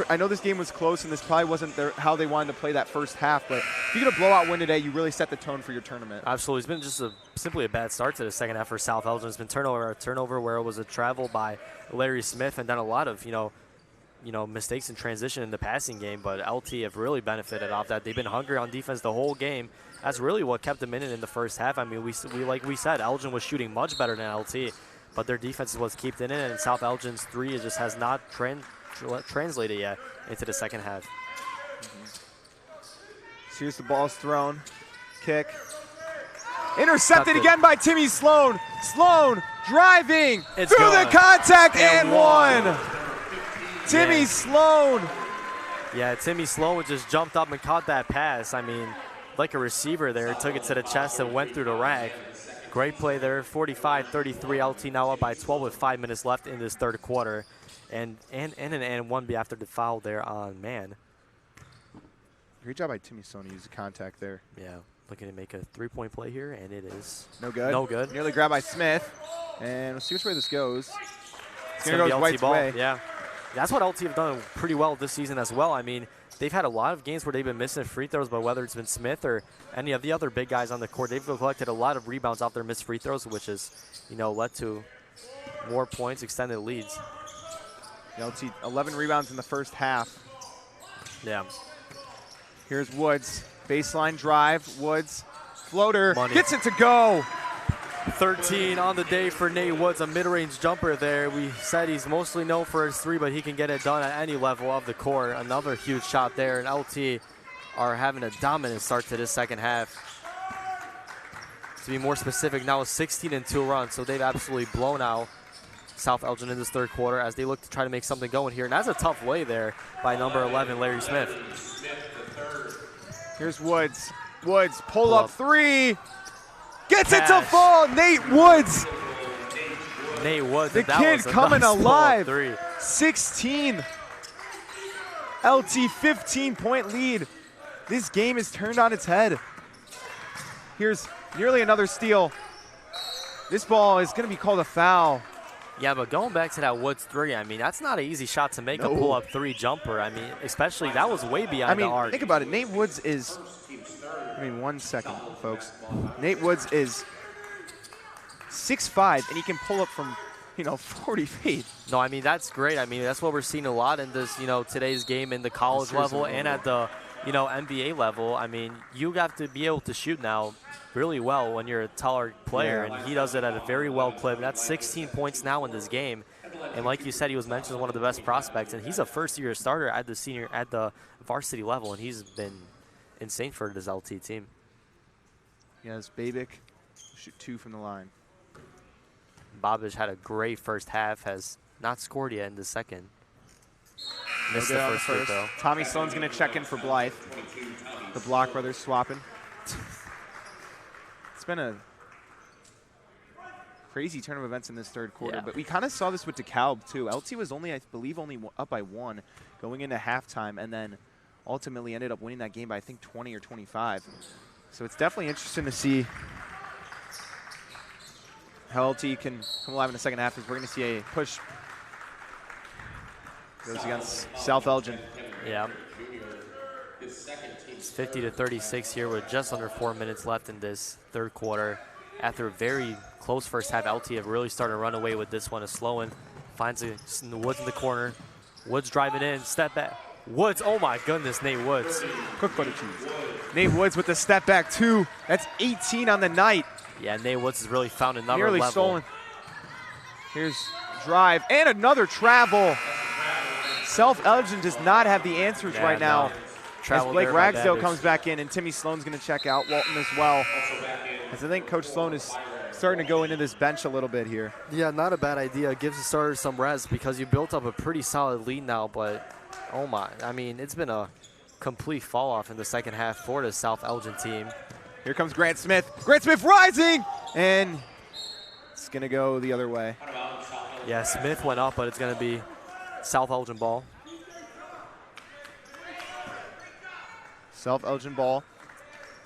I know this game was close, and this probably wasn't how they wanted to play that first half, but if you get a blowout win today, you really set the tone for your tournament. Absolutely. It's been just simply a bad start to the second half for South Elgin. It's been turnover where it was a travel by Larry Smith, and then a lot of, you know, mistakes in transition in the passing game, but LT have really benefited off that. They've been hungry on defense the whole game. That's really what kept them in it in the first half. I mean, we like we said, Elgin was shooting much better than LT, but their defense is what's kept it in, and South Elgin's three just has not translated yet into the second half. So here's the ball's thrown. Kick. Intercepted again by Timmy Sloan. Sloan driving through the contact and one. Timmy Sloan. Yeah, Timmy Sloan just jumped up and caught that pass. I mean, like a receiver there, took it to the chest and went through the rack. Great play there. 45-33. LT now up by 12 with 5 minutes left in this third quarter. And an one be after the foul there on Man. Great job by Timmy Sloan to use the contact there. Yeah, looking to make a three-point play here, and it is no good. No good. Nearly grabbed by Smith. And we'll see which way this goes. It's going to go White's way. Yeah. That's what LT have done pretty well this season as well. I mean, they've had a lot of games where they've been missing free throws, but whether it's been Smith or any of the other big guys on the court, they've collected a lot of rebounds off their missed free throws, which has, you know, led to more points, extended leads. LT 11 rebounds in the first half. Yeah. Here's Woods. Baseline drive. Woods. Floater. Money. Gets it to go. 13 on the day for Nate Woods, a mid-range jumper there. We said he's mostly known for his three, but he can get it done at any level of the court. Another huge shot there, and LT are having a dominant start to this second half. To be more specific, now a 16-2 run, so they've absolutely blown out South Elgin in this third quarter as they look to try to make something going here. And that's a tough lay there by number 11, Larry Smith. Here's Woods. Woods, pull up three. Gets it to fall. Nate Woods. Nate Woods. The kid coming alive. 16. LT 15-point lead. This game is turned on its head. Here's nearly another steal. This ball is going to be called a foul. Yeah, but going back to that Woods three, I mean, that's not an easy shot to make, a pull-up three jumper. I mean, especially that was way beyond the arc. Think about it. Nate Woods is, 1 second, folks. Nate Woods is 6'5", and he can pull up from, 40 feet. No, I mean, that's great. I mean, that's what we're seeing a lot in this, today's game in the college level and at the, NBA level. I mean, you have to be able to shoot now really well when you're a taller player, and he does it at a very well clip. That's 16 points now in this game, and like you said, he was mentioned as one of the best prospects, and he's a first-year starter at the varsity level, and he's been insane for this LT team. Yes, Babic shoot 2 from the line. Bobic had a great first half, has not scored yet in the second. Missed the first free throw. Tommy Sloan's going to check in for Blythe. The Block brothers swapping. It's been a crazy turn of events in this third quarter, but we kind of saw this with DeKalb too. LT was only, I believe, up by 1 going into halftime, and then ultimately ended up winning that game by, I think, 20 or 25. So it's definitely interesting to see how LT can come alive in the second half, because we're going to see a push. Goes against South Elgin. Yeah. It's 50-36 here with just under 4 minutes left in this third quarter. after a very close first half, LT have really started to run away with this one. As Sloan finds Woods in the corner. Woods driving in, step back. Woods, oh my goodness, Nate Woods. Cook butter cheese. Nate Woods with the step back too. That's 18 on the night. Yeah, Nate Woods has really found another Nearly level. stolen. Here's drive and another travel. South Elgin does not have the answers right now. As Blake Ragsdale comes back in and Timmy Sloan's going to check out. Walton as well. As I think Coach Sloan is starting to go into this bench a little bit here. Yeah, not a bad idea. Gives the starters some rest because you built up a pretty solid lead now, but oh my, I mean, it's been a complete fall off in the second half for the South Elgin team. Here comes Grant Smith. Grant Smith rising, and it's going to go the other way. Yeah, Smith went up, but it's going to be South Elgin ball. South Elgin ball.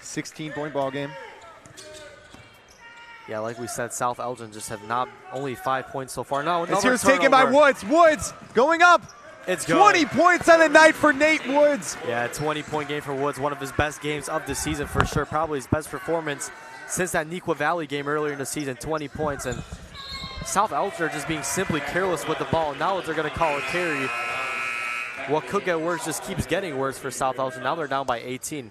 16-point ball game. Yeah, like we said, South Elgin just have not only 5 points so far. No, here's taken by Woods. Woods going up. It's 20 points on the night for Nate Woods. Yeah, 20-point game for Woods. One of his best games of the season for sure. Probably his best performance since that Neuqua Valley game earlier in the season. 20 points. And South Elgin are just being simply careless with the ball. Now they're going to call a carry. What could get worse just keeps getting worse for South Elgin. Now they're down by 18.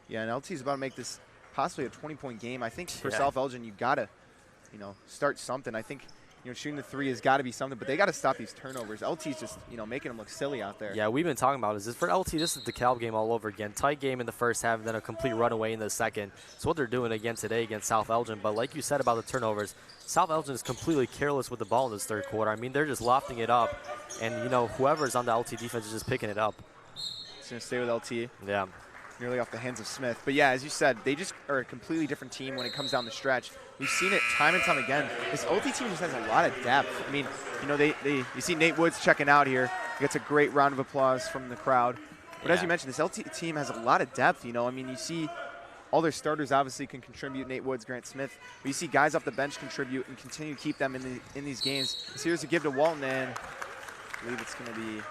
Yeah, and LT's about to make this possibly a 20-point game. I think for South Elgin, you got to, start something. I think, shooting the three has got to be something, but they got to stop these turnovers. LT's just, making them look silly out there. Yeah, we've been talking about this. For LT, this is the DeKalb game all over again. Tight game in the first half, and then a complete runaway in the second. It's what they're doing again today against South Elgin. But like you said about the turnovers, South Elgin is completely careless with the ball in this third quarter. I mean, they're just lofting it up, and, whoever's on the LT defense is just picking it up. It's going to stay with LT. Yeah. Nearly off the hands of Smith. But yeah, as you said, they just are a completely different team when it comes down the stretch. We've seen it time and time again. This LT team just has a lot of depth. I mean, you see Nate Woods checking out here. He gets a great round of applause from the crowd. But as you mentioned, this LT team has a lot of depth. I mean, you see all their starters obviously can contribute. Nate Woods, Grant Smith. But you see guys off the bench contribute and continue to keep them in these games. So here's a give to Walton, and I believe it's going to be.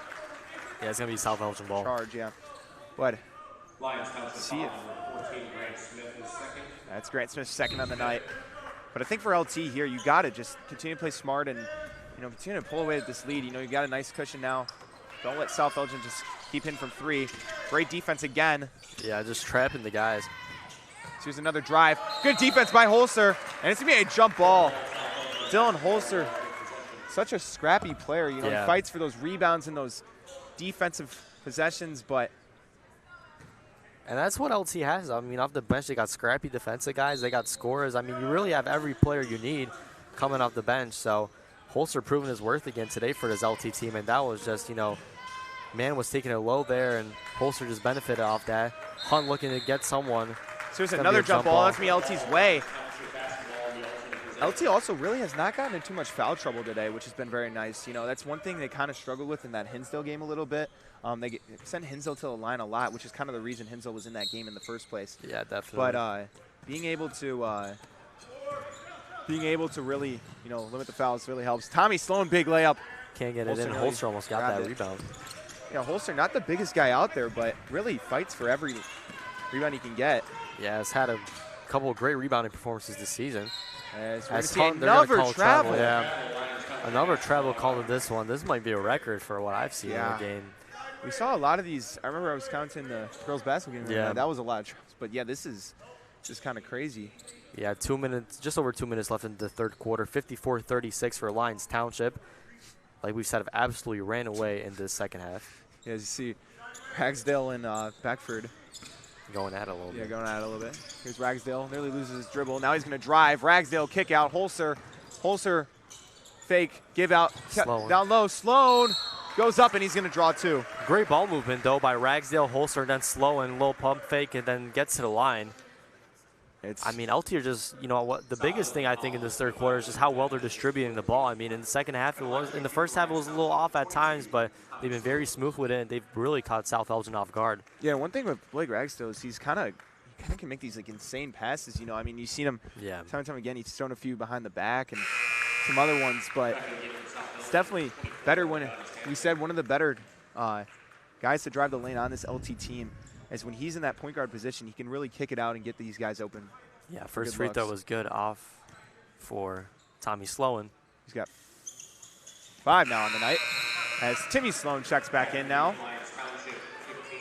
Yeah, it's going to be South Elgin ball. Charge, yeah. What? Lyons Township see it. 14, Grant Smith is second. That's Grant Smith second on the night. But I think for LT here, you got to just continue to play smart and continue to pull away at this lead. You got a nice cushion now. Don't let South Elgin just keep hitting from three. Great defense again. Yeah, just trapping the guys. So here's another drive. Good defense by Holzer, and it's gonna be a jump ball. Dylan Holzer, such a scrappy player. He fights for those rebounds and those defensive possessions, but. And that's what LT has. I mean, off the bench, they got scrappy defensive guys. They got scorers. I mean, you really have every player you need coming off the bench. So Holzer proving his worth again today for his LT team. And that was just, man was taking it low there, and Holzer just benefited off that. Hunt looking to get someone. So there's another jump ball. That's me LT's way. LT also really has not gotten in too much foul trouble today, which has been very nice. That's one thing they kind of struggled with in that Hinsdale game a little bit. They sent Hinsdale to the line a lot, which is kind of the reason Hinsdale was in that game in the first place. Yeah, definitely. But being able to really, limit the fouls really helps. Tommy Sloan, big layup. Can't get it in. Holzer almost got that rebound. Yeah, Holzer, not the biggest guy out there, but really fights for every rebound he can get. Yeah, has had a couple of great rebounding performances this season. As another travel. Yeah, another travel call to this one. This might be a record for what I've seen in the game. We saw a lot of these. I remember I was counting the girls' basketball game. Yeah. That was a lot of travels. But, yeah, this is just kind of crazy. Yeah, 2 minutes, just over 2 minutes left in the third quarter. 54-36 for Lyons Township. Like we said, have absolutely ran away in this second half. Yeah, as you see, Ragsdale and Beckford. Going at it a little bit. Yeah, going at it a little bit. Here's Ragsdale. Nearly loses his dribble. Now he's going to drive. Ragsdale kick out. Holzer fake. Give out. Down low. Sloan goes up, and he's going to draw two. Great ball movement, though, by Ragsdale, Holzer, and then Sloan. Little pump fake, and then gets to the line. I mean, LT are just, what the biggest thing I think in this third quarter is just how well they're distributing the ball. I mean, in the second half, in the first half, it was a little off at times, but they've been very smooth with it, and they've really caught South Elgin off guard. Yeah, one thing with Blake Ragsdale is he kind of can make these like insane passes. I mean, you've seen him time and time again. He's thrown a few behind the back and some other ones, but it's definitely better when we said one of the better guys to drive the lane on this LT team is when he's in that point guard position, he can really kick it out and get these guys open Yeah, first Good free throw looks. was good off for Tommy Sloan. He's got 5 now on the night. As Timmy Sloan checks back in now.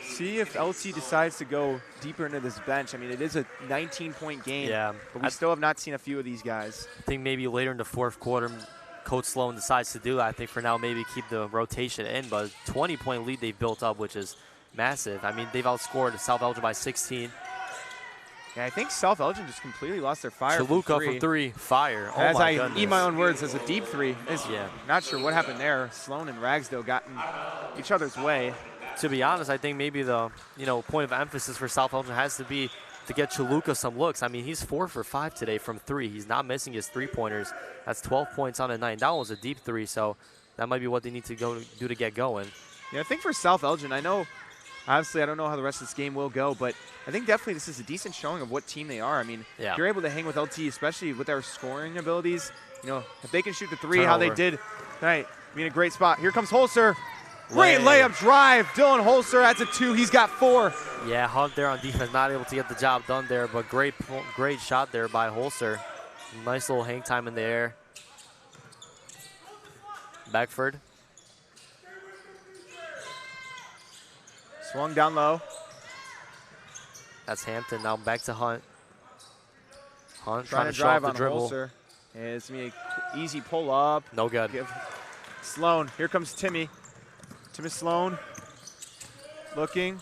See if LT decides to go deeper into this bench. I mean, it is a 19-point game. Yeah, but we still have not seen a few of these guys. I think maybe later in the fourth quarter, Coach Sloan decides to do that. I think for now, maybe keep the rotation in. But 20-point lead they've built up, which is massive. I mean, they've outscored South Elgin by 16. Yeah, I think South Elgin just completely lost their fire. Luca from three, fire. Oh as my I goodness. eat my own words, as a deep three. Yeah. Not sure what happened there. Sloan and Ragsdale got in each other's way. To be honest, I think maybe the point of emphasis for South Elgin has to be to get Chaluka some looks. I mean, he's 4 for 5 today from 3. He's not missing his 3-pointers. That's 12 points on the night. That was a deep 3, so that might be what they need to do to get going. Yeah, I think for South Elgin, I know, obviously, I don't know how the rest of this game will go, but I think definitely this is a decent showing of what team they are. I mean, yeah. If you're able to hang with LT, especially with their scoring abilities, if they can shoot the 3, how they did tonight, be in a great spot. Here comes Holzer. Great layup drive. Dylan Holzer adds a 2. He's got 4. Yeah, Hunt there on defense, not able to get the job done there, but great shot there by Holzer. Nice little hang time in the air. Beckford. Swung down low. That's Hampton. Now back to Hunt. Hunt trying to show off drive the on dribble. Holzer. And it's going to be an easy pull up. No good. Sloan. Here comes Timmy. Timmy Sloan. Looking.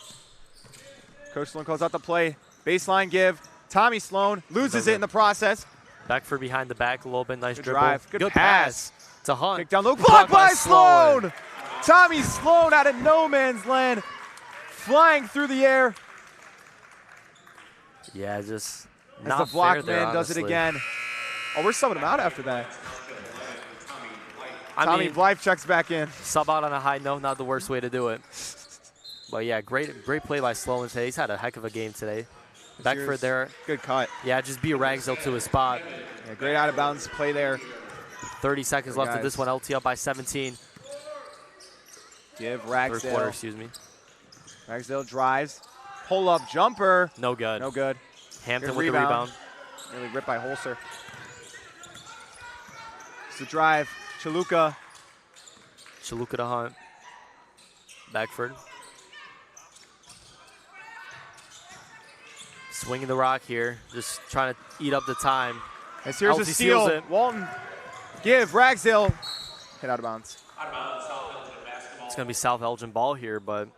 Coach Sloan calls out the play. Baseline give. Tommy Sloan loses it in the process. Beckford behind the back a little bit. Nice Good dribble. drive. Good pass. To Hunt. Kick down low. Blocked by Sloan. Tommy Sloan out of no man's land. Flying through the air. Yeah, just as not the block fair there, man does it honestly. again. Oh, we're subbing him out after that. I Tommy mean, Blythe checks back in. sub out on a high note, not the worst way to do it. But yeah, great play by Sloan today. He's had a heck of a game today. Beckford there. Good cut. Yeah, just beat Ragsdale to his spot. Yeah, great out of bounds play there. 30 seconds left of this one. LT up by 17. Give Third Ragsdale. quarter, excuse me. Ragsdale drives. Pull up jumper. No good. No good. Hampton Good with the rebound. Nearly ripped by Holzer. It's the drive. Chaluka. Chaluka to Hunt. Beckford. Swinging the rock here. Just trying to eat up the time. As here's a LT seals steal. it. Walton. Give. Ragsdale. Hit out of bounds. It's going to be South Elgin ball here, but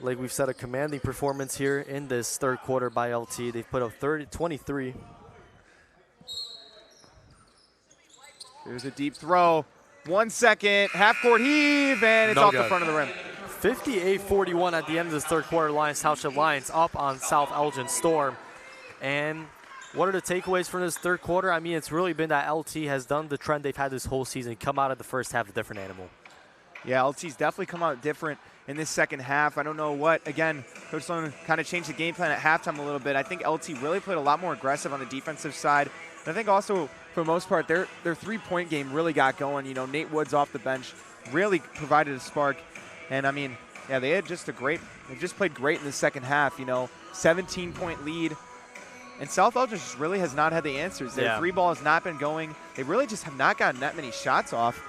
like we've said, a commanding performance here in this third quarter by LT. They've put up 23. Here's a deep throw. 1 second. Half-court heave, and it's No off good. the front of the rim. 58-41 at the end of this third quarter. Lyons Township Lions up on South Elgin Storm. And what are the takeaways from this third quarter? I mean, it's really been that LT has done the trend they've had this whole season, come out of the first half a different animal. Yeah, LT's definitely come out different in this second half. I don't know what. Again, Coach Sloan kind of changed the game plan at halftime a little bit. I think LT really played a lot more aggressive on the defensive side. And I think also, for the most part, their three-point game really got going. You know, Nate Woods off the bench really provided a spark. And, I mean, yeah, they just played great in the second half. You know, 17-point lead. And South Elgin just really has not had the answers. Their three ball has not been going. They really just have not gotten that many shots off.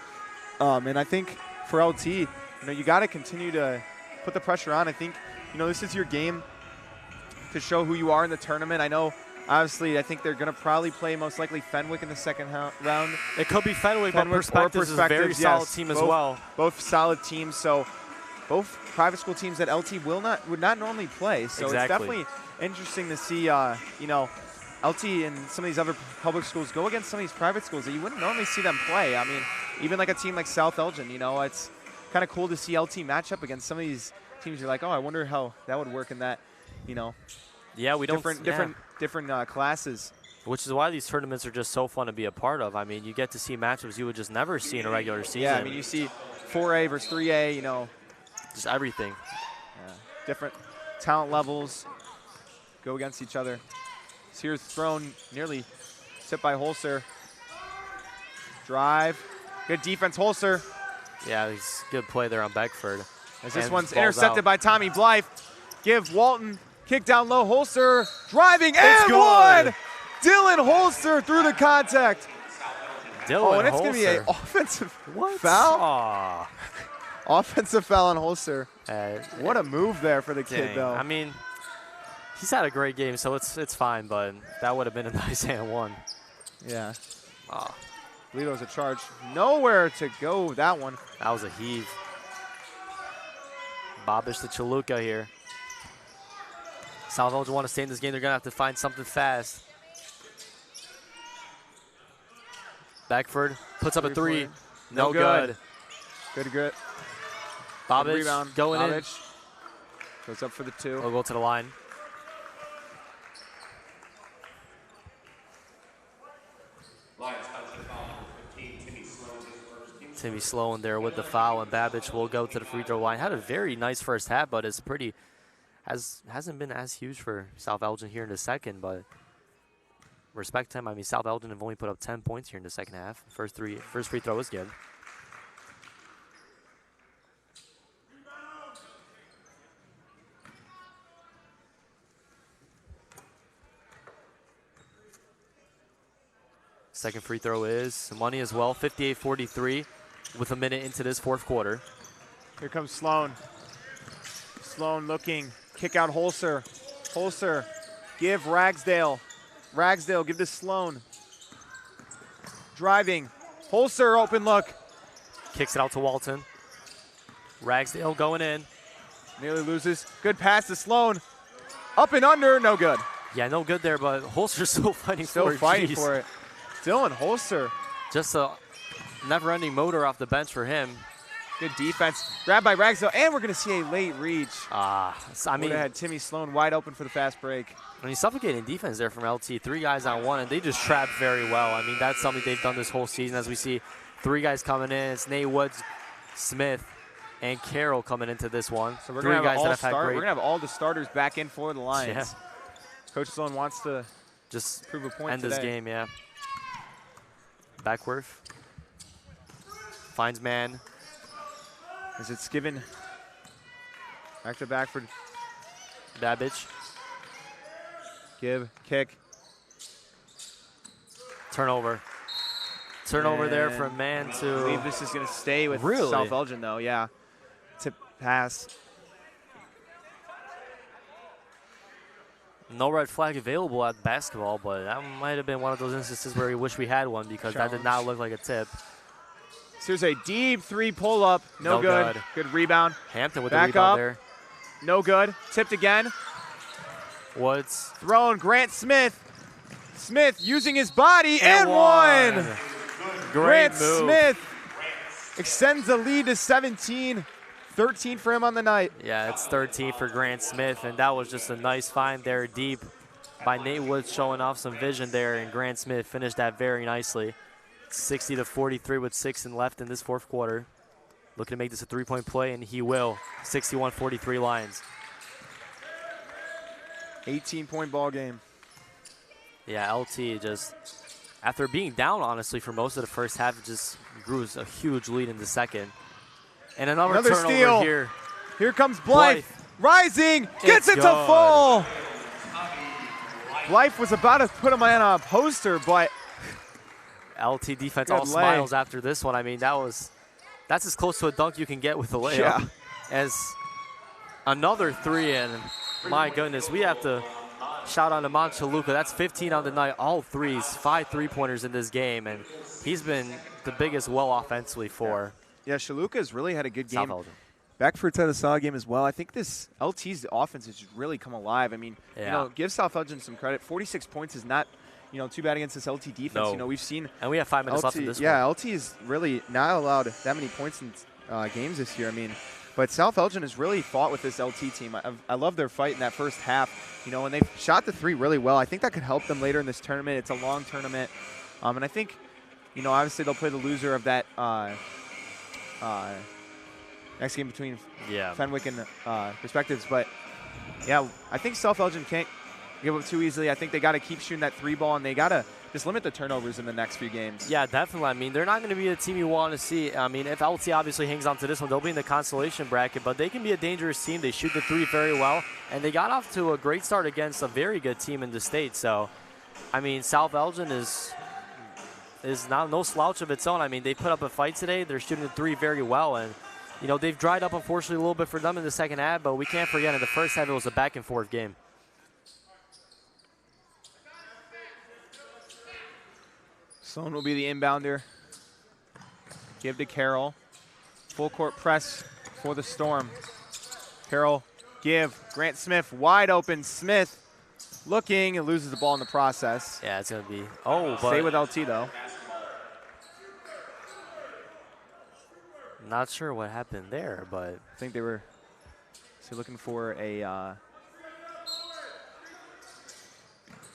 And I think for LT, you know, you got to continue to put the pressure on. I think, you know, this is your game to show who you are in the tournament. I know, obviously, I think they're going to probably play most likely Fenwick in the second round. It could be Fenwick, but Perspectives is a very solid team as well. Both solid teams. So both private school teams that LT would not normally play. So it's definitely interesting to see, you know, LT and some of these other public schools go against some of these private schools that you wouldn't normally see them play. I mean, even like a team like South Elgin, you know, it's kind of cool to see LT match up against some of these teams. You're like, oh, I wonder how that would work in that, you know. Yeah, we don't different classes. Which is why these tournaments are just so fun to be a part of. I mean, you get to see matchups you would just never see in a regular season. Yeah, I mean, you see 4A versus 3A, you know. Just everything. Yeah. Different talent levels go against each other. So here's thrown nearly tipped by Holzer. Drive. Good defense, Holzer. Yeah, it's good play there on Beckford. As this one's intercepted by Tommy Blythe. Give Walton. Kick down low, Holster driving and good. one! Dylan Holster through the contact. Dylan And it's going to be an Holster. offensive What? foul. Aw. Offensive foul on Holster. What a move there for the kid, Dang. though. I mean, he's had a great game, so it's fine, but that would have been a nice and one. Yeah. Aw, Lito's a charge. Nowhere to go with that one. that was a heave. Bobish to Chaluka here. South Elgin want to stay in this game. They're going to have to find something fast. Beckford puts up a three. No good. Good. Bobish Rebound. going Bobish goes up for the two. in. We'll go to the line. Lyons Township foul number 15, Timmy Sloan, his first team. Timmy Sloan there with the foul, and Babbage will go to the free throw line. Had a very nice first half, but it's pretty hasn't been as huge for South Elgin here in the second, but respect him. I mean, South Elgin have only put up 10 points here in the second half. First free throw was good. Second free throw is money as well, 58-43 with a minute into this fourth quarter. Here comes Sloan. Sloan looking. Kick out Holster. Holster. Give Ragsdale. Ragsdale, give to Sloan. Driving. Holster, open look. Kicks it out to Walton. Ragsdale going in. Nearly loses. Good pass to Sloan. Up and under, no good. Yeah, no good there, but Holster's still fighting Still for it. fighting Jeez. for it. Dylan Holster. Just a never-ending motor off the bench for him. Good defense. Grabbed by Ragsdale, and we're going to see a late reach. I Would mean, have had Timmy Sloan wide open for the fast break. suffocating defense there from LT. 3 guys on 1, and they just trapped very well. I mean, that's something they've done this whole season. As we see 3 guys coming in. It's Nate Woods, Smith, and Carroll coming into this one. So we're 3 going guys that to have had great. We're going to have all the starters back in for the Lions. Yeah. Coach Sloan wants to Just prove a point end today. this game, yeah. Backworth. Finds man. As it's given back to Backford. Babbage. Give, kick. Turnover. Turnover there And from man I to. believe this is going to stay with Really? South Elgin, though. Yeah. Tip pass. No red flag available at basketball, but that might have been one of those instances where we wish we had one because that did not look like a tip. So here's a deep 3 pull-up. No No good. good. Good rebound. Hampton with Back the rebound up. there. No good. Tipped again. Woods. Thrown. Grant Smith. Smith using his body and one. Great Grant move. Smith extends the lead to 17. 13 for him on the night. Yeah, it's 13 for Grant Smith, and that was just a nice find there deep by Nate Woods, showing off some vision there, and Grant Smith finished that very nicely. 60-43 with 6 left in this fourth quarter. Looking to make this a 3-point play, and he will. 61-43 Lions. 18-point ball game. Yeah, LT just, after being down, honestly, for most of the first half, it just grew a huge lead in the second. And another turnover steal. here. Here comes Blythe. Rising. Gets It's it to good. fall. Blythe was about to put him on a poster, but LT defense Good all lay. smiles after this one. I mean, that's as close to a dunk you can get with a layup. Yeah. As another 3, and my goodness, we have to shout out to Luca. That's 15 on the night, all threes, 5 3-pointers in this game, and he's been the biggest well offensively for yeah, Shaluka has really had a good South game. Elgin. Beckford's had a solid game as well. I think this LT's offense has just really come alive. I mean, Yeah. give South Elgin some credit. 46 points is not, too bad against this LT defense. No. We've seen And we have 5 minutes left LT. in this Yeah, one. LT is really not allowed that many points in games this year. I mean, but South Elgin has really fought with this LT team. I love their fight in that first half. And they've shot the 3 really well. I think that could help them later in this tournament. It's a long tournament, and I think, obviously they'll play the loser of that. Next game between Fenwick and Perspectives. But, yeah, I think South Elgin can't give up too easily. I think they got to keep shooting that 3 ball, and they got to just limit the turnovers in the next few games. Yeah, definitely. I mean, they're not going to be a team you want to see. I mean, if LT obviously hangs on to this one, they'll be in the consolation bracket, but they can be a dangerous team. They shoot the three very well, and they got off to a great start against a very good team in the state. So, I mean, South Elgin is now no slouch of its own. I mean, they put up a fight today. They're shooting the three very well, and, you know, they've dried up, unfortunately, a little bit for them in the second half, but we can't forget in the first half it was a back-and-forth game. Sloan will be the inbounder. Give to Carroll. Full court press for the Storm. Carroll, give. Grant Smith wide open. Smith looking and loses the ball in the process. Yeah, it's going to be. Oh, but. Stay with LT though. Not sure what happened there, but. I think they were looking for a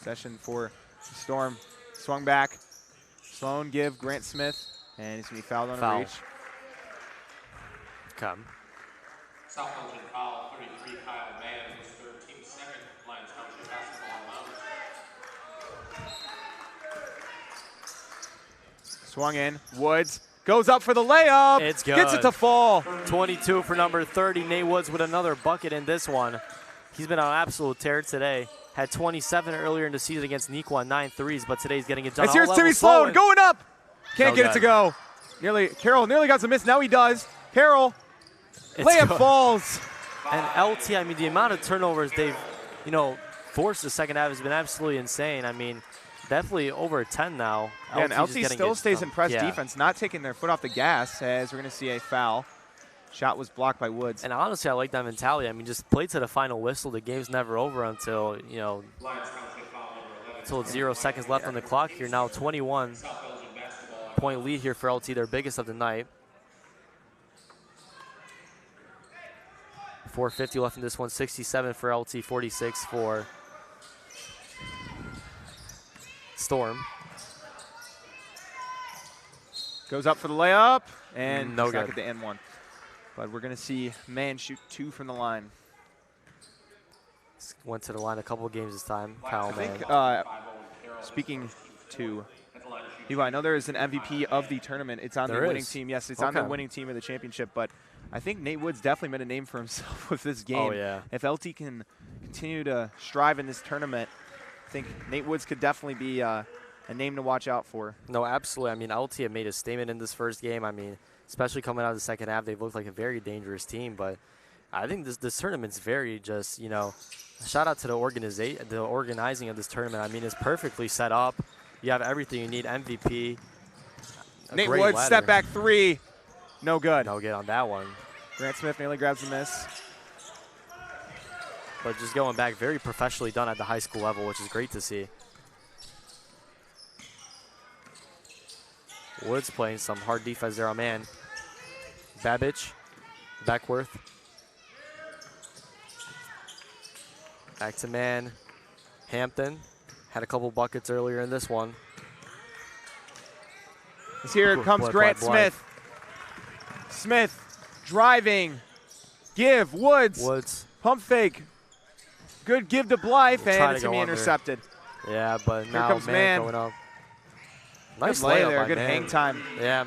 session for the Storm. Swung back. Sloan give Grant Smith, and he's going to be fouled on a reach. Come. South Elgin foul, 33, Kyle Mann, his third, team second, Lyons Township basketball allowed. Swung in. Woods goes up for the layup. It's good. Gets it to fall. 22 for number 30, Nate Woods with another bucket in this one. He's been on an absolute tear today. Had 27 earlier in the season against Nequa, 9 threes, but today's getting it done. And here's Timmy Sloan going up. Can't get it to go. Carroll nearly got some miss. Now he does. Carroll, layup falls. And LT, I mean, the amount of turnovers they've, you know, forced the second half has been absolutely insane. I mean, definitely over 10 now. Yeah, and LT still stays in press defense, not taking their foot off the gas, as we're going to see a foul. Shot was blocked by Woods. And honestly, I like that mentality. I mean, just play to the final whistle. The game's never over until, you know, until 0 seconds left on the clock here. Now 21-point lead here for LT, their biggest of the night. 4:50 left in this one. 67 for LT, 46 for Storm. Goes up for the layup, and no stuck good at the end one. But we're going to see Mann shoot 2 from the line. Went to the line a couple of games this time. Kyle Mann. Speaking to Levi, I know there is an MVP of the tournament. It's on the winning team. Yes, it's on the winning team of the championship. But I think Nate Woods definitely made a name for himself with this game. Oh, yeah. If LT can continue to strive in this tournament, I think Nate Woods could definitely be a name to watch out for. No, absolutely. I mean, LT had made a statement in this first game. I mean, especially coming out of the second half, they've looked like a very dangerous team. But I think this tournament's very just, you know, shout out to the organizing of this tournament. I mean, it's perfectly set up. You have everything you need. MVP. Nate Woods, step back 3. No good. No good on that one. Grant Smith nearly grabs the miss. But just going back, very professionally done at the high school level, which is great to see. Woods playing some hard defense there on man. Babbage, Beckworth. Back to man. Hampton had a couple buckets earlier in this one. As here comes Grant Smith. Smith driving. Give. Woods. Pump fake. Good give to Blythe, and it's going to be intercepted. Yeah, but here now comes man going up. Nice lay layup there. by Good Man. hang time. Yeah.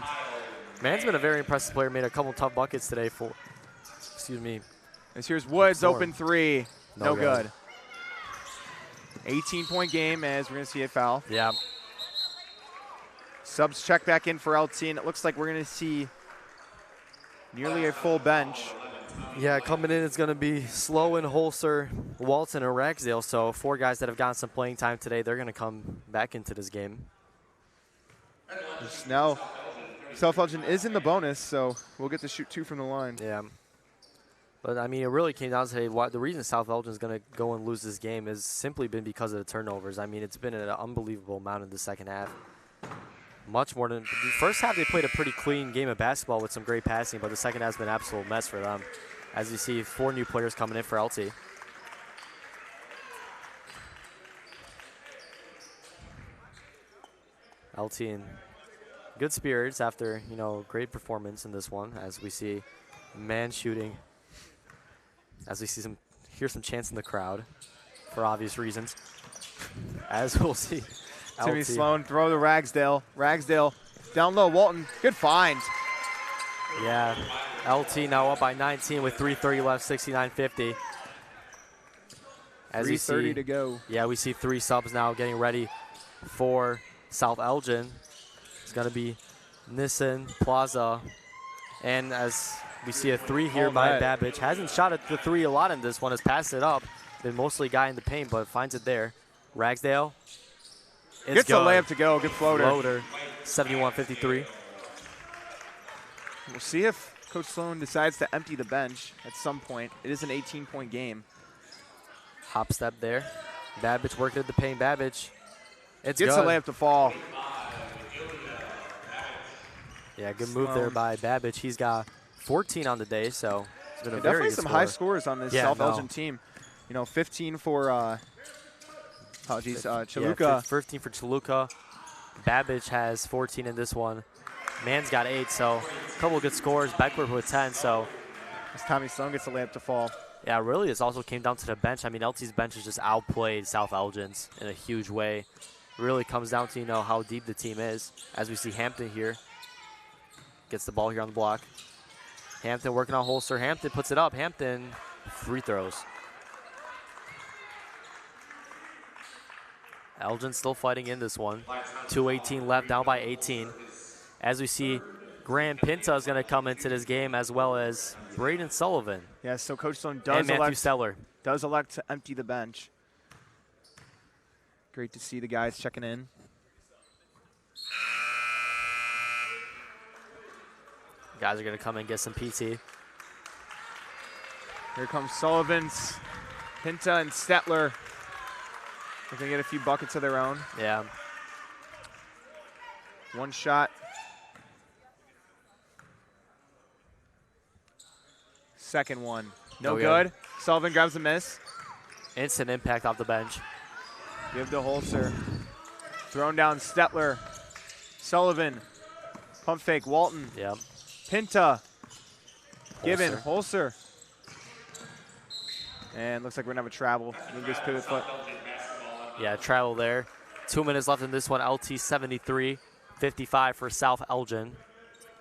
Man's been a very impressive player. Made a couple tough buckets today for, excuse me. As here's Woods, open 3. No good. 18-point game, as we're going to see a foul. Yeah. Subs check back in for LT, and it looks like we're going to see nearly a full bench. Yeah, coming in, it's going to be Sloan, Holzer, Walton, and Ragsdale. So 4 guys that have gotten some playing time today, they're going to come back into this game. Now, South Elgin is in the bonus, so we'll get to shoot 2 from the line. Yeah. But, I mean, it really came down to today. The reason South Elgin is going to go and lose this game has simply been because of the turnovers. I mean, it's been an unbelievable amount in the second half. Much more than the first half. They played a pretty clean game of basketball with some great passing, but the second half has been an absolute mess for them. As you see, 4 new players coming in for LT. LT in good spirits after, you know, great performance in this one. As we see man shooting. As we see hear some chants in the crowd for obvious reasons. As we'll see Timmy LT. Sloan, throw to Ragsdale. Ragsdale down low, Walton, good find. Yeah, LT now up by 19 with 3:30 left, 69-50. As you 3:30 see, to go. yeah, we see 3 subs now getting ready for South Elgin. It's going to be Nissen, Plaza, and as we see a 3 here by Babbage. Hasn't shot at the 3 a lot in this one, has passed it up. Been mostly guy in the paint, but finds it there. Ragsdale. Gets a layup to go, good floater. 71-53. We'll see if Coach Sloan decides to empty the bench at some point. It is an 18-point game. Hop step there. Babbage working at the paint. Babbage. Gets a layup to fall. Yeah, good move there by Babbage. He's got 14 on the day, so it's been a very definitely good some score. high scores on this South Elgin team. You know, 15 for Chaluka. Yeah, 15 for Chaluka. Babbage has 14 in this one. Mann's got 8, so a couple of good scores. Beckworth with 10, so. As Tommy Sloan gets a layup to fall. Yeah, really, this also came down to the bench. I mean, LT's bench has just outplayed South Elgin's in a huge way. Really comes down to, you know, how deep the team is. As we see Hampton here. Gets the ball here on the block. Hampton working on Holster. Hampton puts it up. Hampton free throws. Elgin still fighting in this one. 2:18 left, down by 18. As we see, Graham Pinta is going to come into this game, as well as Braden Sullivan. Yeah, so Coach Sloan And does Matthew Steller. elect to empty the bench. Great to see the guys checking in. Guys are going to come and get some PT. Here comes Sullivan's, Pinta and Stetler. They're going to get a few buckets of their own. Yeah. One shot. Second one. No good. Sullivan grabs a miss. Instant impact off the bench. Give to Holster. Thrown down Stetler. Sullivan. Pump fake. Walton. Yeah. Pinta. Given. Holster. And looks like we're going to have a travel. Move this pivot foot. Yeah, travel there. 2 minutes left in this one. LT 73, 55 for South Elgin.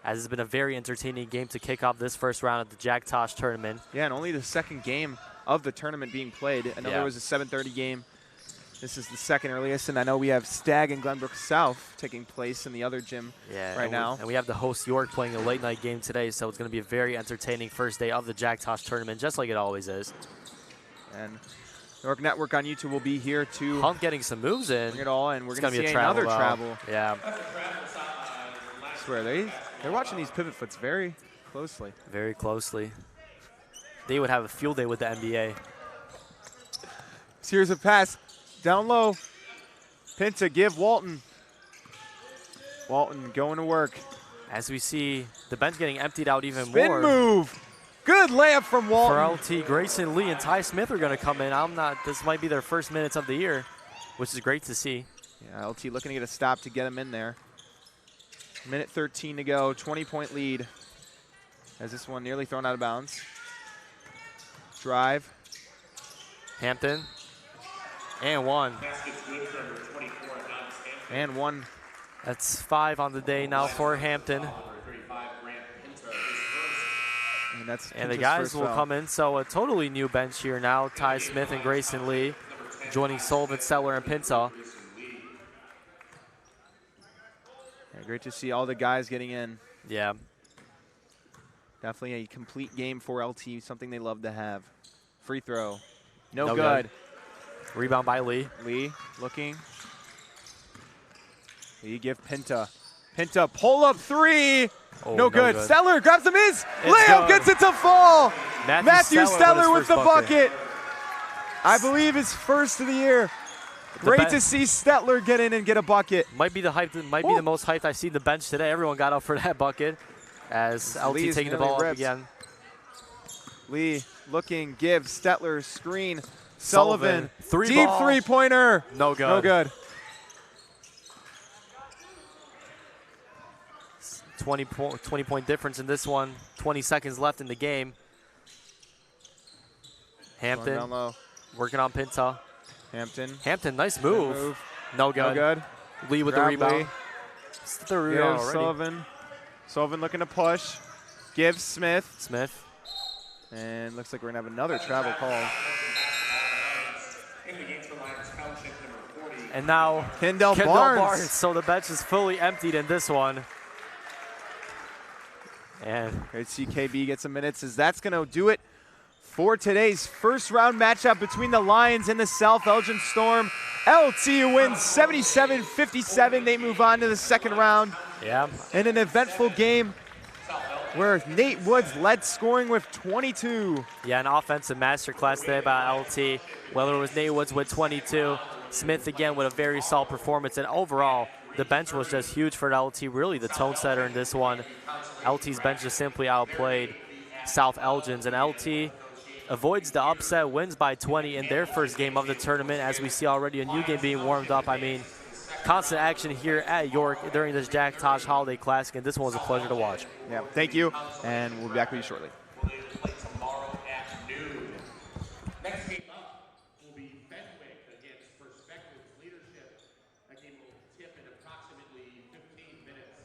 As it's been a very entertaining game to kick off this first round of the Jack Tosh tournament. Yeah, and only the second game of the tournament being played. I know there was a 7:30 game. This is the second earliest, and I know we have Stag and Glenbrook South taking place in the other gym right now. And we have the host York playing a late night game today, so it's going to be a very entertaining first day of the Jack Tosh tournament, just like it always is. And York Network on YouTube will be here to Hunt getting some moves in. bring it all, and we're going to see travel another travel. Yeah. I swear, they're watching these pivot foots very closely. Very closely. They would have a field day with the NBA. So here's a pass. Down low. Pinta, give Walton. Walton going to work. As we see the bench getting emptied out even Spin more. move. Good layup from Walton. For LT, Grayson Lee and Ty Smith are going to come in. This might be their first minutes of the year, which is great to see. Yeah, LT looking to get a stop to get him in there. Minute 13 to go, 20-point lead. As this one nearly thrown out of bounds. Drive. Hampton. And one. And one. That's 5 on the day now for Hampton. And the guys will come in. So a totally new bench here now. Ty Smith and Grayson Lee joining Sullivan, Stetler, and Pinta. Yeah, great to see all the guys getting in. Yeah. Definitely a complete game for LT, something they love to have. Free throw. No good. Rebound by Lee. Lee looking. Lee give Pinta. Pinta pull up 3. Oh, no good. Stetler grabs the miss. It's Layup good. gets it to fall. Matthew Stetler with his the first bucket. I believe his first of the year. Great to see Stetler get in and get a bucket. Might be the most hyped I've seen the bench today. Everyone got up for that bucket as LT Lee's taking the ball up ripped. again. Lee looking, gives Stetler screen. Sullivan, deep ball. three-pointer. No good. No good. 20-point difference in this one. 20 seconds left in the game. Hampton Down low. working on Pinta. Hampton. Hampton, nice move. No good. No good. Lee with the rebound. It's the rebound already. Sullivan looking to push. Gives Smith. Smith. And looks like we're going to have another travel call. And now Kendall Barnes. So the bench is fully emptied in this one. And great to see KB get some minutes, as that's going to do it for today's first round matchup between the Lions and the South Elgin Storm. LT wins 77-57. They move on to the second round. Yeah. In an eventful game where Nate Woods led scoring with 22. Yeah, an offensive masterclass today by LT. Whether it was Nate Woods with 22, Smith again with a very solid performance, and overall, the bench was just huge for LT, really the tone setter in this one. LT's bench just simply outplayed South Elgin's, and LT avoids the upset, wins by 20 in their first game of the tournament, as we see already a new game being warmed up. I mean, constant action here at York during this Jack Tosh Holiday Classic, and this one was a pleasure to watch. Yeah, thank you, and we'll be back with you shortly. Tomorrow at noon. Next game up will be Fenwick against Perspective Leadership. That game will tip in approximately 15 minutes.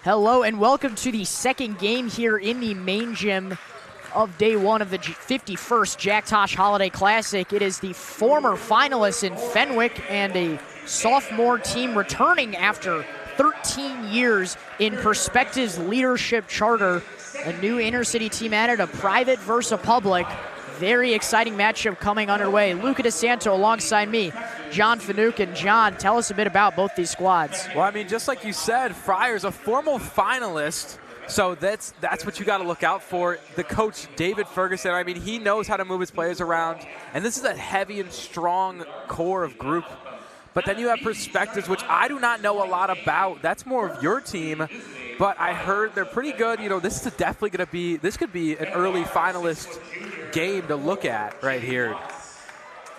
Hello and welcome to the second game here in the main gym of day one of the 51st Jack Tosh Holiday Classic. It is the former finalists in Fenwick and a sophomore team returning after 13 years in Perspectives Leadership Charter. A new inner-city team added, a private versus a public. Very exciting matchup coming underway. Luca DeSanto alongside me, John Finucane. John, tell us a bit about both these squads. Well, I mean, just like you said, Friar's a formal finalist, so that's what you got to look out for. The coach, David Ferguson, I mean, he knows how to move his players around, and this is a heavy and strong core of group. But then you have Perspectives, which I do not know a lot about. That's more of your team, but I heard they're pretty good. You know, this is definitely going to be, this could be an early finalist game to look at right here.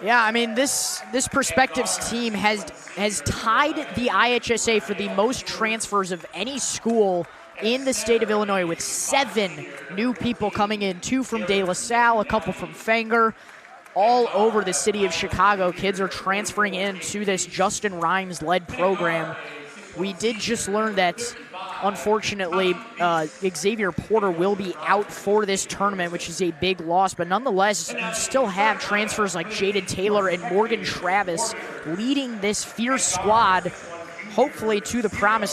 Yeah, I mean, this Perspectives team has tied the IHSA for the most transfers of any school in the state of Illinois, with 7 new people coming in, 2 from De La Salle, a couple from Fenger. All over the city of Chicago, kids are transferring into this Justin Rhymes-led program. We did just learn that, unfortunately, Xavier Porter will be out for this tournament, which is a big loss. But nonetheless, you still have transfers like Jaden Taylor and Morgan Travis leading this fierce squad, hopefully to the promised land.